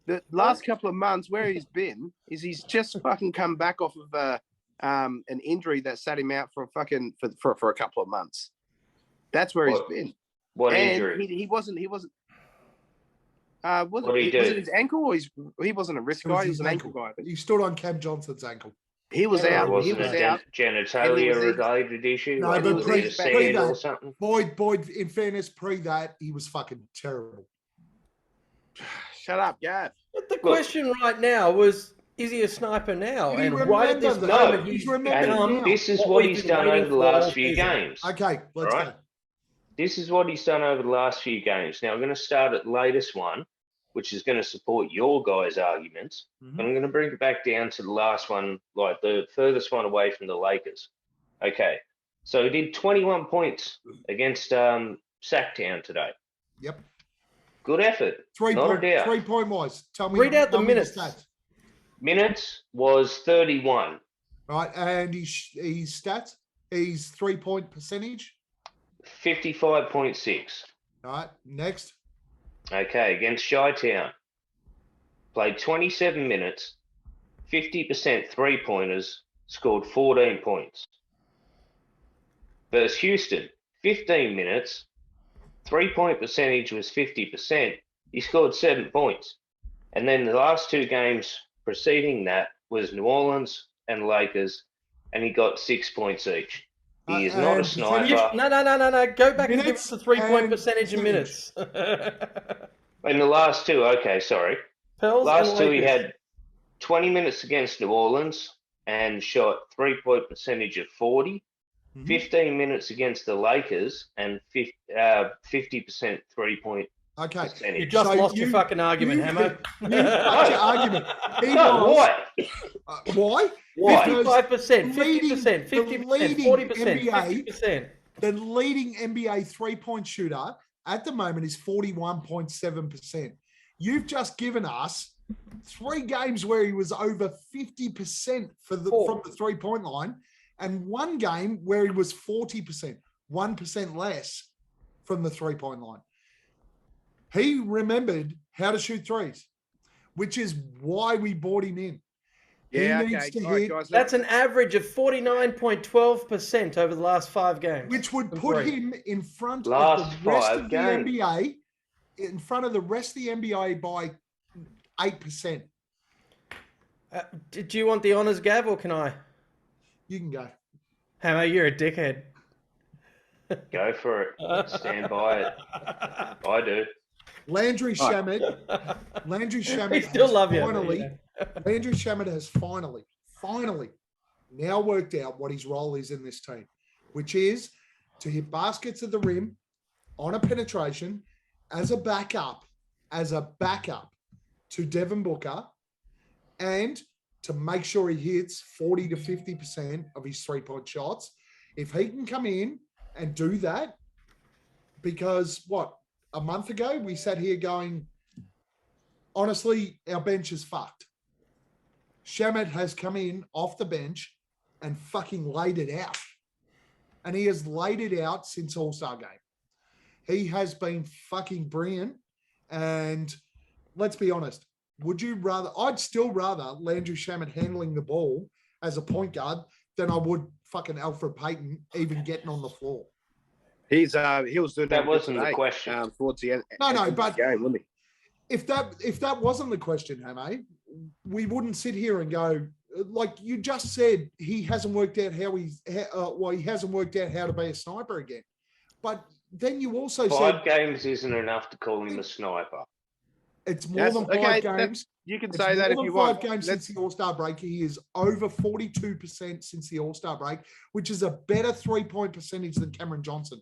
The last couple of months, where he's been is he's just fucking come back off of an injury that sat him out for a couple of months. That's where he's been. What injury? He wasn't. Was it his ankle, or he wasn't a wrist guy? He was an ankle guy. He stood on Cam Johnson's ankle. He was out. He was out. Genitalia related issue. No, like but pre that, or something. Boyd. In fairness, pre that he was fucking terrible. Shut up, Gav. But the question right now was: is he a sniper now? And right at this moment, he's remembered. This is what he's done over the last few games. Okay, let's go. This is what he's done over the last few games. Now, I'm going to start at the latest one, which is going to support your guys' arguments. But I'm going to bring it back down to the last one, like the furthest one away from the Lakers. Okay. So he did 21 points against Sacktown today. Yep. Good effort. 3-point wise. Tell me. Read out the minutes. Stats. Minutes was 31. Right. And his stats, his 3-point percentage? 55.6. All right, next. Okay, against Chi-Town. Played 27 minutes, 50% 3-pointers, scored 14 points. Versus Houston, 15 minutes, 3-point percentage was 50%, he scored 7 points. And then the last 2 games preceding that was New Orleans and Lakers, and he got 6 points each. He is not a sniper. No. Go back and give us the 3-point percentage in minutes. In the last 2, okay, sorry. Last 2, he had 20 minutes against New Orleans and shot 3-point percentage of 40. 15 minutes against the Lakers and 50% 3-point percentage. You just lost your fucking argument, Hamo. You lost your argument. Why? 55%, 50%, 50%, 40%, 50%. The leading NBA 3-point shooter at the moment is 41.7%. You've just given us 3 games where he was over 50% from the 3-point line, and 1 game where he was 40%, 1% less from the 3-point line. He remembered how to shoot threes, which is why we bought him in. Yeah, okay. Guys, that's an average of 49.12% over the last 5 games. Which would put him in front of the rest of the NBA, in front of the rest of the NBA by 8%. Do you want the honors, Gav, or can I? You can go. Hamo, you're a dickhead. Go for it. Stand by it. I do. Landry Shamet. Landry Shamet. Landry Shamet has finally now worked out what his role is in this team, which is to hit baskets at the rim on a penetration as a backup as a backup to Devin Booker and to make sure he hits 40 to 50% of his three-point shots. If he can come in and do that, because a month ago we sat here going, honestly, our bench is fucked. Shamet has come in off the bench and fucking laid it out. And he has laid it out since All-Star game. He has been fucking brilliant. And let's be honest, I'd still rather Landry Shamet handling the ball as a point guard than I would fucking Alfred Payton even getting on the floor. He was doing That wasn't today, the question. towards the end. No, end of but the game, wasn't he? If that wasn't the question, Hame, we wouldn't sit here and go, like you just said, he hasn't worked out he hasn't worked out how to be a sniper again. But then you also said 5 games isn't enough to call him a sniper. it's more than 5 games. You can It's say that if more you than want. 5 games since the All-Star break. He is over 42% since the All-Star break, which is a better three-point percentage than Cameron Johnson.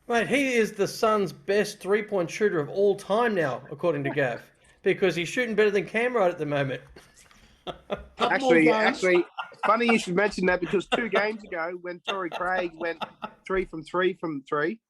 Mate, he is the Suns' best three-point shooter of all time now, according to Gav, because he's shooting better than Cam right at the moment. Actually, funny you should mention that because 2 games ago, when Torrey Craig went 3 from 3 from 3,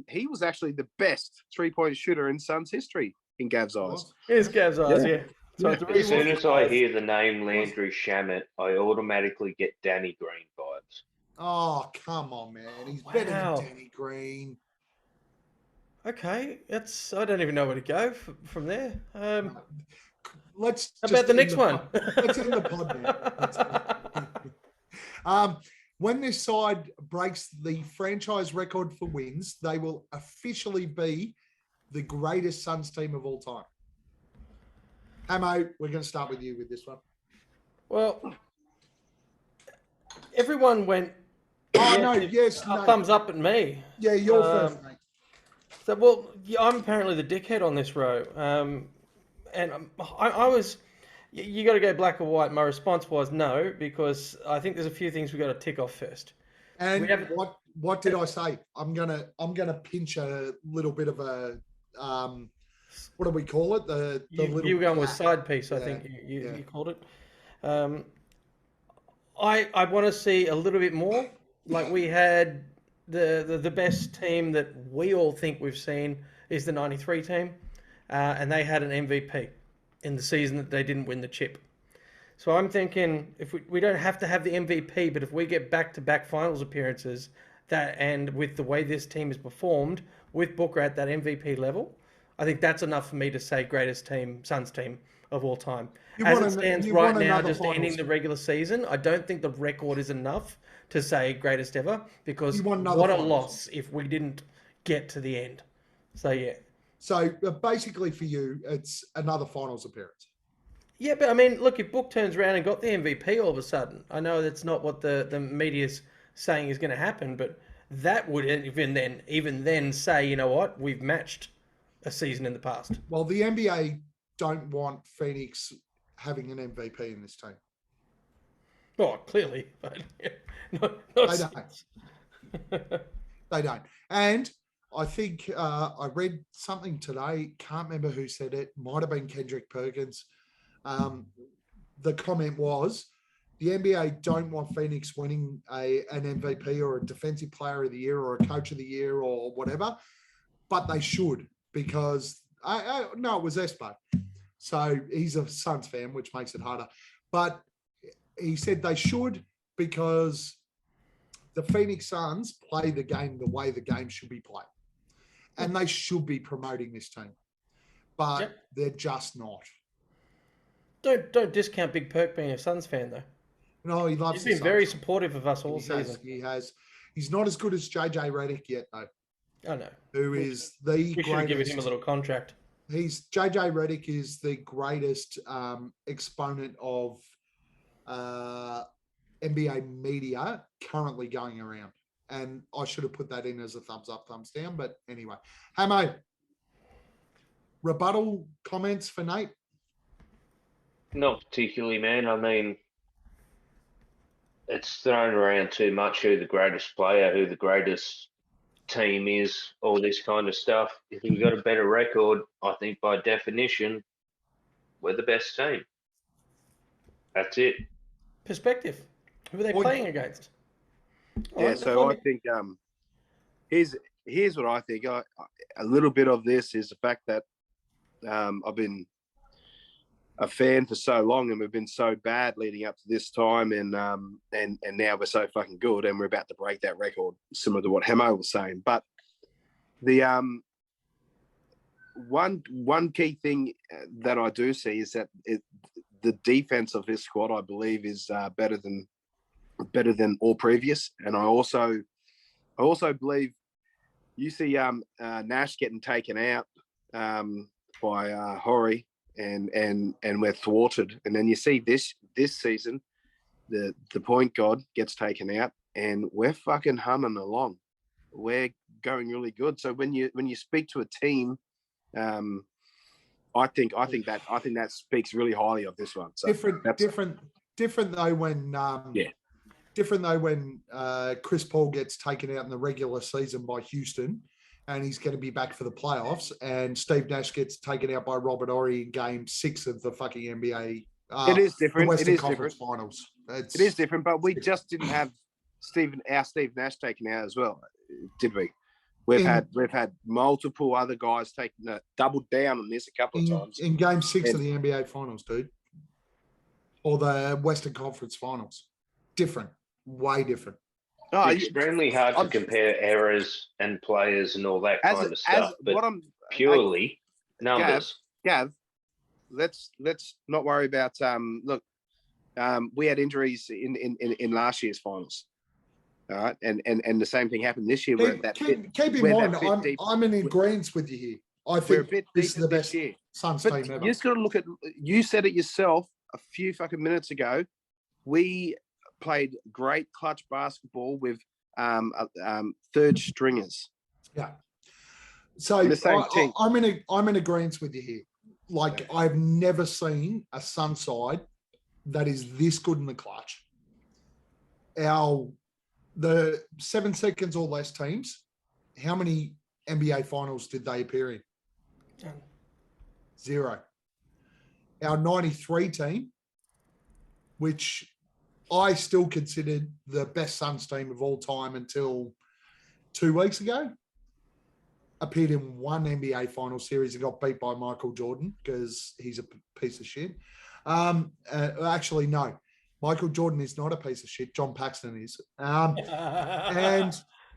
he was actually the best three-point shooter in Suns history in Gav's eyes. Here's Gav's eyes, yeah. So it's As soon as I hear the name Landry Shamet, I automatically get Danny Green vibes. Oh, come on, man. He's better than Danny Green. Okay, I don't even know where to go from there. Let's How about the next one? Let's end the pod now. When this side breaks the franchise record for wins, they will officially be the greatest Suns team of all time. Hamo, we're going to start with you with this one. Well, everyone went. Thumbs up at me. Yeah, you're first, mate. So, I'm apparently the dickhead on this row. And I was, you got to go black or white. My response was no, because I think there's a few things we got to tick off first. And what did I say? I'm gonna pinch a little bit of a what do we call it? You were going with side piece. I think you called it. I want to see a little bit more. Like we had the best team that we all think we've seen is the '93 team. And they had an MVP in the season that they didn't win the chip. So I'm thinking if we don't have to have the MVP, but if we get back-to-back finals appearances, and with the way this team has performed with Booker at that MVP level, I think that's enough for me to say greatest Suns team of all time. As it stands right now, just ending the regular season, I don't think the record is enough to say greatest ever, because what a loss if we didn't get to the end. So yeah. So basically for you, it's another finals appearance. Yeah, but I mean, look, if Book turns around and got the MVP all of a sudden, I know that's not what the media's saying is going to happen, but that would even then say, you know what, we've matched a season in the past. Well, the NBA don't want Phoenix having an MVP in this team. Oh, clearly. But they don't. They don't. And I think I read something today, can't remember who said it, might have been Kendrick Perkins. The comment was, the NBA don't want Phoenix winning an MVP or a defensive player of the year or a coach of the year or whatever, but they should, because, no, it was Espo. So he's a Suns fan, which makes it harder. But he said they should because the Phoenix Suns play the game the way the game should be played. And they should be promoting this team. But they're just not. Don't discount Big Perk being a Suns fan, though. No, he loves He's been very supportive of us all season. He has. He's not as good as JJ Redick yet, though. I know. Who is the greatest. We should have given him a little contract. JJ Redick is the greatest exponent of NBA media currently going around. And I should have put that in as a thumbs up, thumbs down. But anyway. Hamo, rebuttal comments for Nate? Not particularly, man. I mean, it's thrown around too much who the greatest player, who the greatest team is, all this kind of stuff. If we've got a better record, I think by definition, we're the best team. That's it. Perspective. Who are they Point. playing against? All Yeah, right, so I think here's what I think. A little bit of this is the fact that I've been a fan for so long, and we've been so bad leading up to this time, and now we're so fucking good, and we're about to break that record, similar to what Hemo was saying. But the one key thing that I do see is that the defense of this squad, I believe, is better than all previous, and I also believe you see Nash getting taken out by Horry, and we're thwarted, and then you see this season the point guard gets taken out, and we're fucking humming along. We're going really good. So when you speak to a team, I think that speaks really highly of this one. So different though when different though when Chris Paul gets taken out in the regular season by Houston, and he's going to be back for the playoffs, and Steve Nash gets taken out by Robert Horry in Game 6 of the fucking NBA. It is different. Western It is Conference different. Finals. It is different, but we just didn't have Steve Nash taken out as well, did we? We've had multiple other guys taking doubled down on this a couple of times in Game 6 of the NBA Finals, dude, or the Western Conference Finals. Different, way different. Oh, Extremely hard to compare errors and players and all that kind of stuff, but purely numbers. Gav, let's not worry about look. We had injuries in last year's finals. All right, and the same thing happened this year. Keep in mind, I'm in agreement with you here. I think this is the best Suns team ever. You just got to look at. You said it yourself a few fucking minutes ago. We played great clutch basketball with third stringers. Yeah. So I'm in agreement with you here. Like, I've never seen a Sun side that is this good in the clutch. The 7 seconds or less teams, how many NBA finals did they appear in? 0. Our 93 team, which I still considered the best Suns team of all time until 2 weeks ago, appeared in 1 NBA final series and got beat by Michael Jordan because he's a piece of shit. Actually, no. Michael Jordan is not a piece of shit. John Paxson is.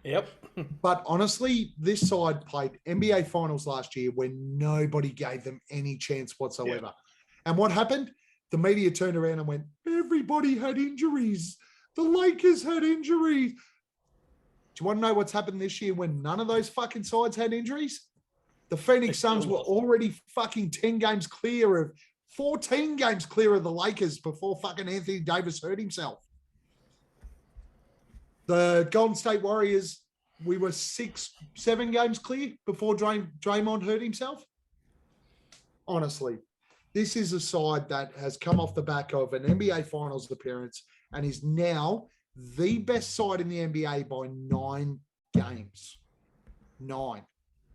Yep. But honestly, this side played NBA finals last year when nobody gave them any chance whatsoever. Yeah. And what happened? The media turned around and went, everybody had injuries. The Lakers had injuries. Do you want to know what's happened this year when none of those fucking sides had injuries? The Phoenix Suns were already fucking 10 games clear of 14 games clear of the Lakers before fucking Anthony Davis hurt himself. The Golden State Warriors, we were 6-7 games clear before Draymond hurt himself. Honestly, this is a side that has come off the back of an NBA Finals appearance and is now the best side in the NBA by 9 games. 9.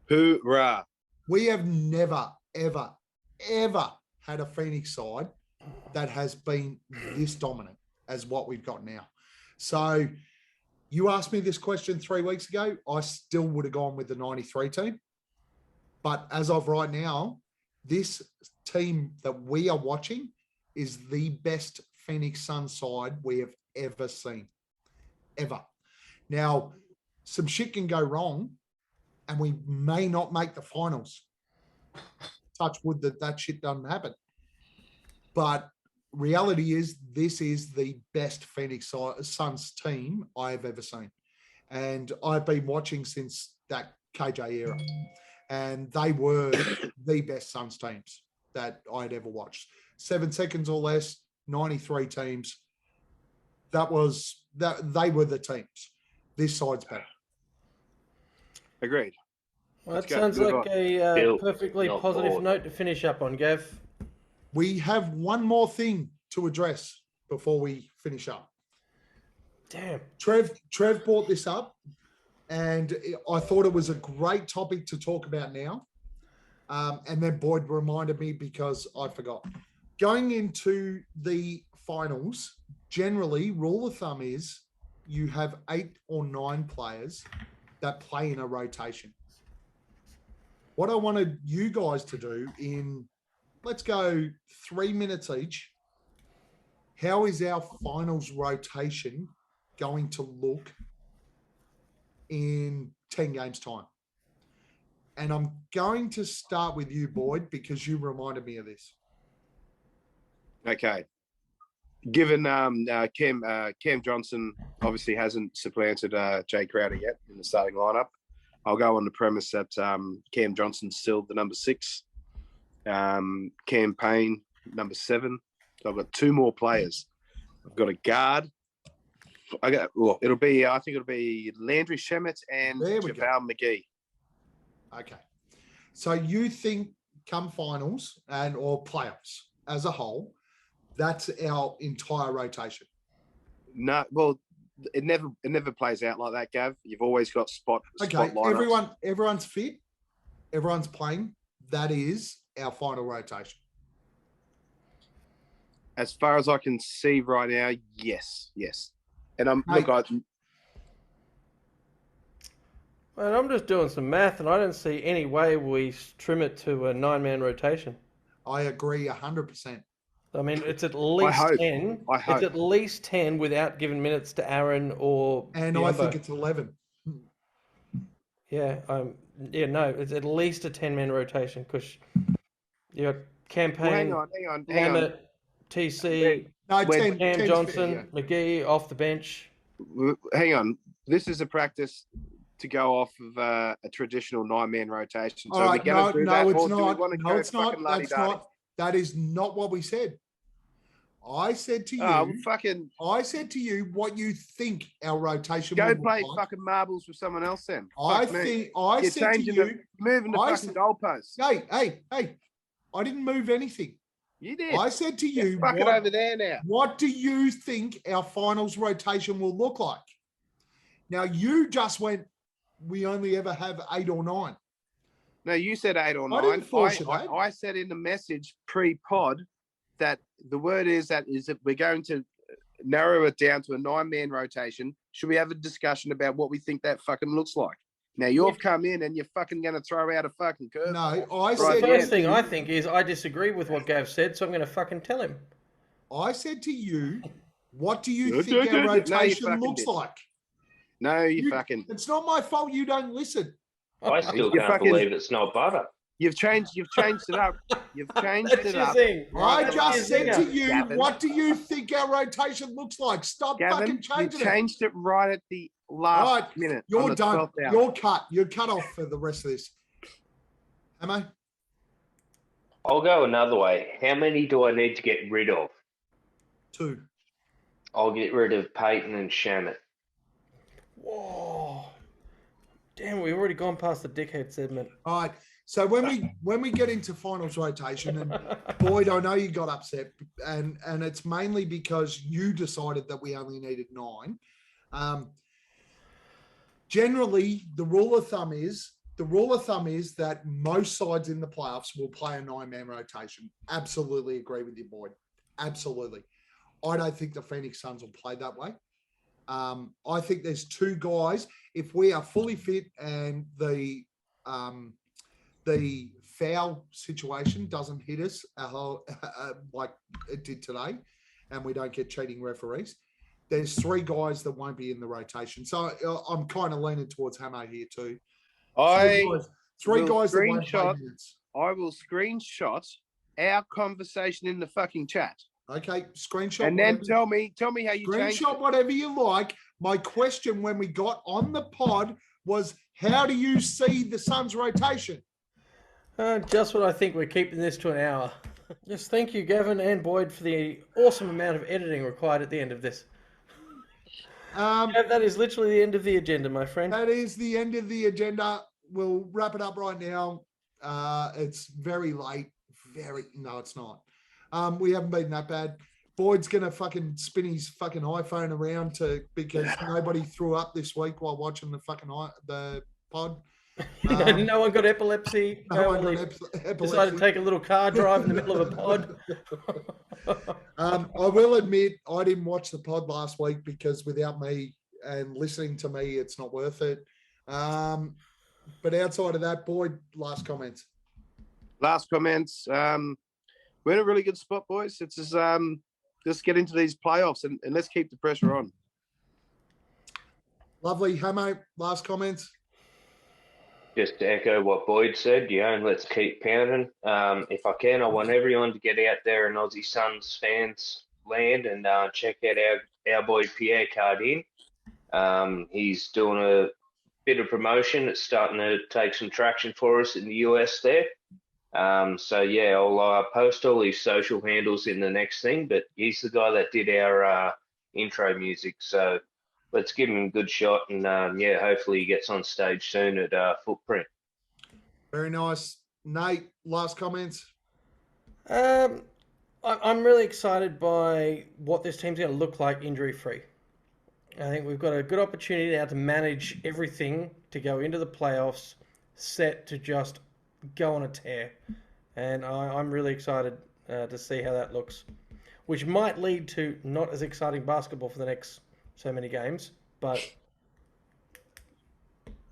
Hoorah. We have never, ever, ever had a Phoenix side that has been this dominant as what we've got now. So you asked me this question 3 weeks ago, I still would have gone with the 93 team. But as of right now, this team that we are watching is the best Phoenix Suns side we have ever seen. Ever. Now, some shit can go wrong and we may not make the finals. Touch wood that shit doesn't happen. But reality is this is the best Phoenix Suns team I have ever seen. And I've been watching since that KJ era. And they were the best Suns teams that I'd ever watched. 7 seconds or less, 93 teams. They were the teams. This side's better. Agreed. Well, that sounds like a perfectly positive note to finish up on, Gav. We have one more thing to address before we finish up. Damn. Trev brought this up And I thought it was a great topic to talk about now. And then Boyd reminded me because I forgot. Going into the finals, generally, rule of thumb is you have 8 or 9 players that play in a rotation. What I wanted you guys to do in, let's go 3 minutes each. How is our finals rotation going to look in 10 games' time? And I'm going to start with you, Boyd, because you reminded me of this. Okay. Given Cam Johnson obviously hasn't supplanted Jay Crowder yet in the starting lineup, I'll go on the premise that Cam Johnson's still the number 6. Cam Payne, number 7. So I've got 2 more players. I've got a guard. I think it'll be Landry Shamet and JaVale McGee. Okay. So you think come finals or playoffs as a whole, that's our entire rotation? No, well, it never plays out like that, Gav. You've always got spot lineups. Everyone's fit. Everyone's playing. That is our final rotation. As far as I can see right now, yes. And I'm just doing some math, and I don't see any way we trim it to a 9-man rotation. I agree 100%. I mean, it's at least 10. It's at least 10 without giving minutes to Aaron or. And Biombo. I think it's 11. Yeah, it's at least a 10-man rotation because you got Campaign, hang on. TC, Cam Johnson, McGee off the bench. Hang on. This is a practice to go off of a traditional 9-man rotation. So we're going to do that. It's not. That is not what we said. I said to you, I said to you what you think our rotation go will play look like. fucking marbles with someone else then. I said to you, moving the fucking goalposts. Hey, I didn't move anything. You did. I said to you, over there now. What do you think our finals rotation will look like? Now you just went, we only ever have 8 or 9. No, you said 8 or 9. I said in the message pre-pod that the word is that we're going to narrow it down to a 9-man rotation. Should we have a discussion about what we think that fucking looks like? Now you've come in and you're fucking going to throw out a fucking curve. No, the first thing I think is I disagree with what Gav said, so I'm going to fucking tell him. I said to you, what do you think our rotation looks like? No, you fucking. It's not my fault you don't listen. I still can't believe it's not butter. You've changed it up. You've changed it up. I just said to you, Gavin, what do you think our rotation looks like? Stop fucking changing it. You changed it right at the last minute. You're done. You're cut. You're cut off for the rest of this. Am I? I'll go another way. How many do I need to get rid of? 2. I'll get rid of Peyton and Shamet. Whoa. Damn, we've already gone past the dickhead segment. All right. So when we get into finals rotation, and Boyd, I know you got upset, and it's mainly because you decided that we only needed 9. Generally, the rule of thumb is that most sides in the playoffs will play a 9-man rotation. Absolutely agree with you, Boyd. Absolutely. I don't think the Phoenix Suns will play that way. I think there's 2 guys. If we are fully fit and the foul situation doesn't hit us like it did today, and we don't get cheating referees, there's 3 guys that won't be in the rotation. So I'm kind of leaning towards Hamo here too. Three guys that won't play minutes. I will screenshot our conversation in the fucking chat. Okay, screenshot. And then tell me how you screenshot whatever you like. My question when we got on the pod was, how do you see the Suns' rotation? Just what I think. We're keeping this to an hour. Yes, thank you, Gavin and Boyd, for the awesome amount of editing required at the end of this. That is literally the end of the agenda, my friend. That is the end of the agenda. We'll wrap it up right now. It's very late. No, it's not. We haven't been that bad. Boyd's gonna fucking spin his fucking iPhone around because nobody threw up this week while watching the fucking the pod. No one got epilepsy. No one Nobody got epilepsy. decided to take a little car drive in the middle of a pod. I will admit I didn't watch the pod last week because without me and listening to me, it's not worth it. But outside of that, Boyd, last comments. Last comments. We're in a really good spot, boys. It's just get into these playoffs and let's keep the pressure on. Lovely. Hamo, last comments. Just to echo what Boyd said, let's keep pounding. If I can, I want everyone to get out there in Aussie Suns fans land and check out our boy Pierre Cardin. He's doing a bit of promotion. It's starting to take some traction for us in the US there. I'll post all his social handles in the next thing, but he's the guy that did our intro music. So let's give him a good shot and hopefully he gets on stage soon at Footprint. Very nice. Nate, last comments. I'm really excited by what this team's going to look like injury-free. I think we've got a good opportunity now to manage everything to go into the playoffs set to just go on a tear. And I'm really excited to see how that looks, which might lead to not as exciting basketball for the next so many games, but...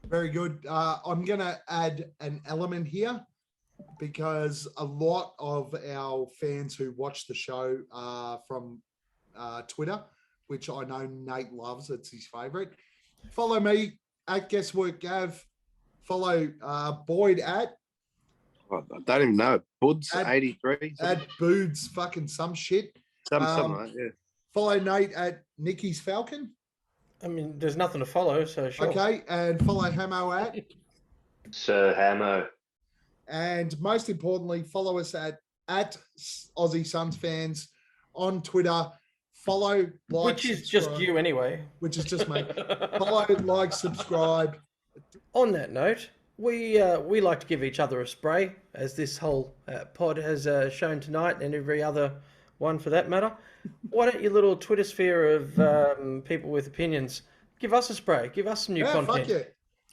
Very good. I'm going to add an element here because a lot of our fans who watch the show are from Twitter, which I know Nate loves. It's his favorite. Follow me at Guesswork Gav. Follow Boyd at... I don't even know. Buds 83. At Boods fucking some shit. Something like that, yeah. Follow Nate at Nicky's Falcon. I mean, there's nothing to follow, so sure. Okay, and follow Hamo at... Sir Hamo. And most importantly, follow us at Aussie Suns Fans on Twitter. Follow, like, which is subscribe, just you anyway. Which is just me. Follow, like, subscribe. On that note, we like to give each other a spray, as this whole pod has shown tonight, and every other one for that matter. Why don't you little Twitter sphere of people with opinions give us a spray? Give us some new content. Fuck yeah.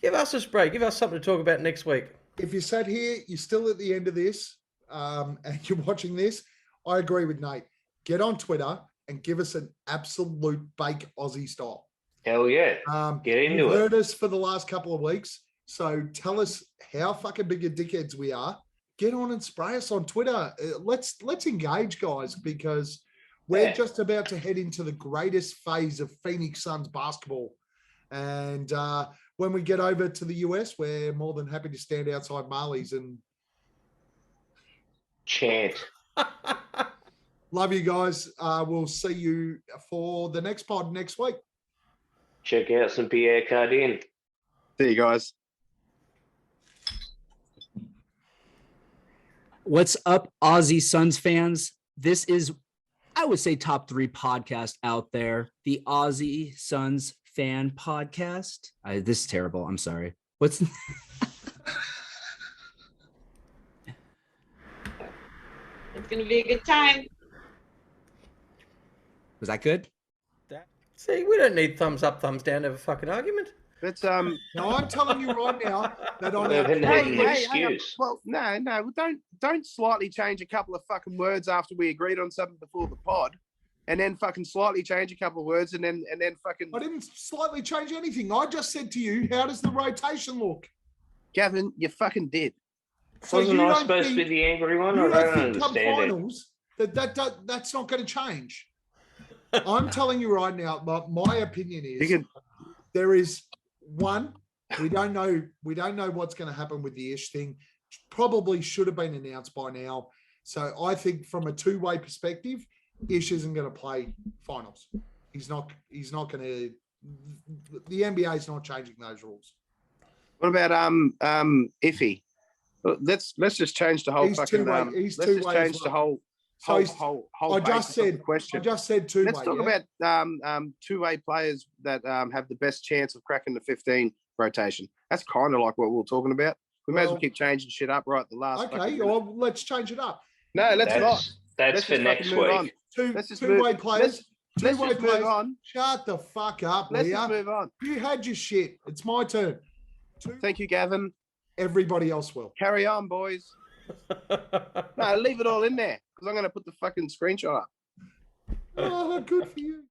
Give us a spray. Give us something to talk about next week. If you sat here, you're still at the end of this, and you're watching this, I agree with Nate. Get on Twitter and give us an absolute bake Aussie style. Hell yeah. Get into you've it. Heard us for the last couple of weeks, so tell us how fucking big of dickheads we are. Get on and spray us on Twitter. Let's engage, guys, because we're just about to head into the greatest phase of Phoenix Suns basketball. And when we get over to the US, we're more than happy to stand outside Marley's and chant. Love you guys. We'll see you for the next pod next week. Check out some Pierre Cardin. See you guys. What's up, Aussie Suns fans? This is, I would say, top 3 podcast out there. The Aussie Suns Fan Podcast. This is terrible. I'm sorry. What's... It's going to be a good time. Was that good? See, we don't need thumbs up, thumbs down to have a fucking argument. That's No, I'm telling you right now that on Well, our then Hey, an excuse. well, no, don't slightly change a couple of fucking words after we agreed on something before the pod, and then fucking slightly change a couple of words, and then fucking. I didn't slightly change anything. I just said to you, how does the rotation look? Gavin, you fucking did. So Wasn't you I don't supposed to be think- the angry one? You I don't don't think come understand it. finals that's not going to change. I'm telling you right now, my opinion is there is one. We don't know what's going to happen with the Ish thing. Probably should have been announced by now. So I think from a two-way perspective, Ish isn't going to play finals. He's not going to. The NBA is not changing those rules. What about Iffy? Let's just change the whole He's fucking. two-way. Let's He's just two-way as change the well. whole. I just basis of the said question. I just said two-way. Let's talk yeah? about two-way players that have the best chance of cracking the 15 rotation. That's kind of like what we were talking about. We may as well keep changing shit up right at the last. Okay, well, let's change it up. No, let's not. That's Let's for just next fucking move week. on. Let's just two-way move. players. Let's Two-way just move players. on. Shut the fuck up, Let's Leah. just move on. You had your shit. It's my turn. Thank you, Gavin. Everybody else will. Carry on, boys. No, leave it all in there because I'm going to put the fucking screenshot up. Oh, good for you.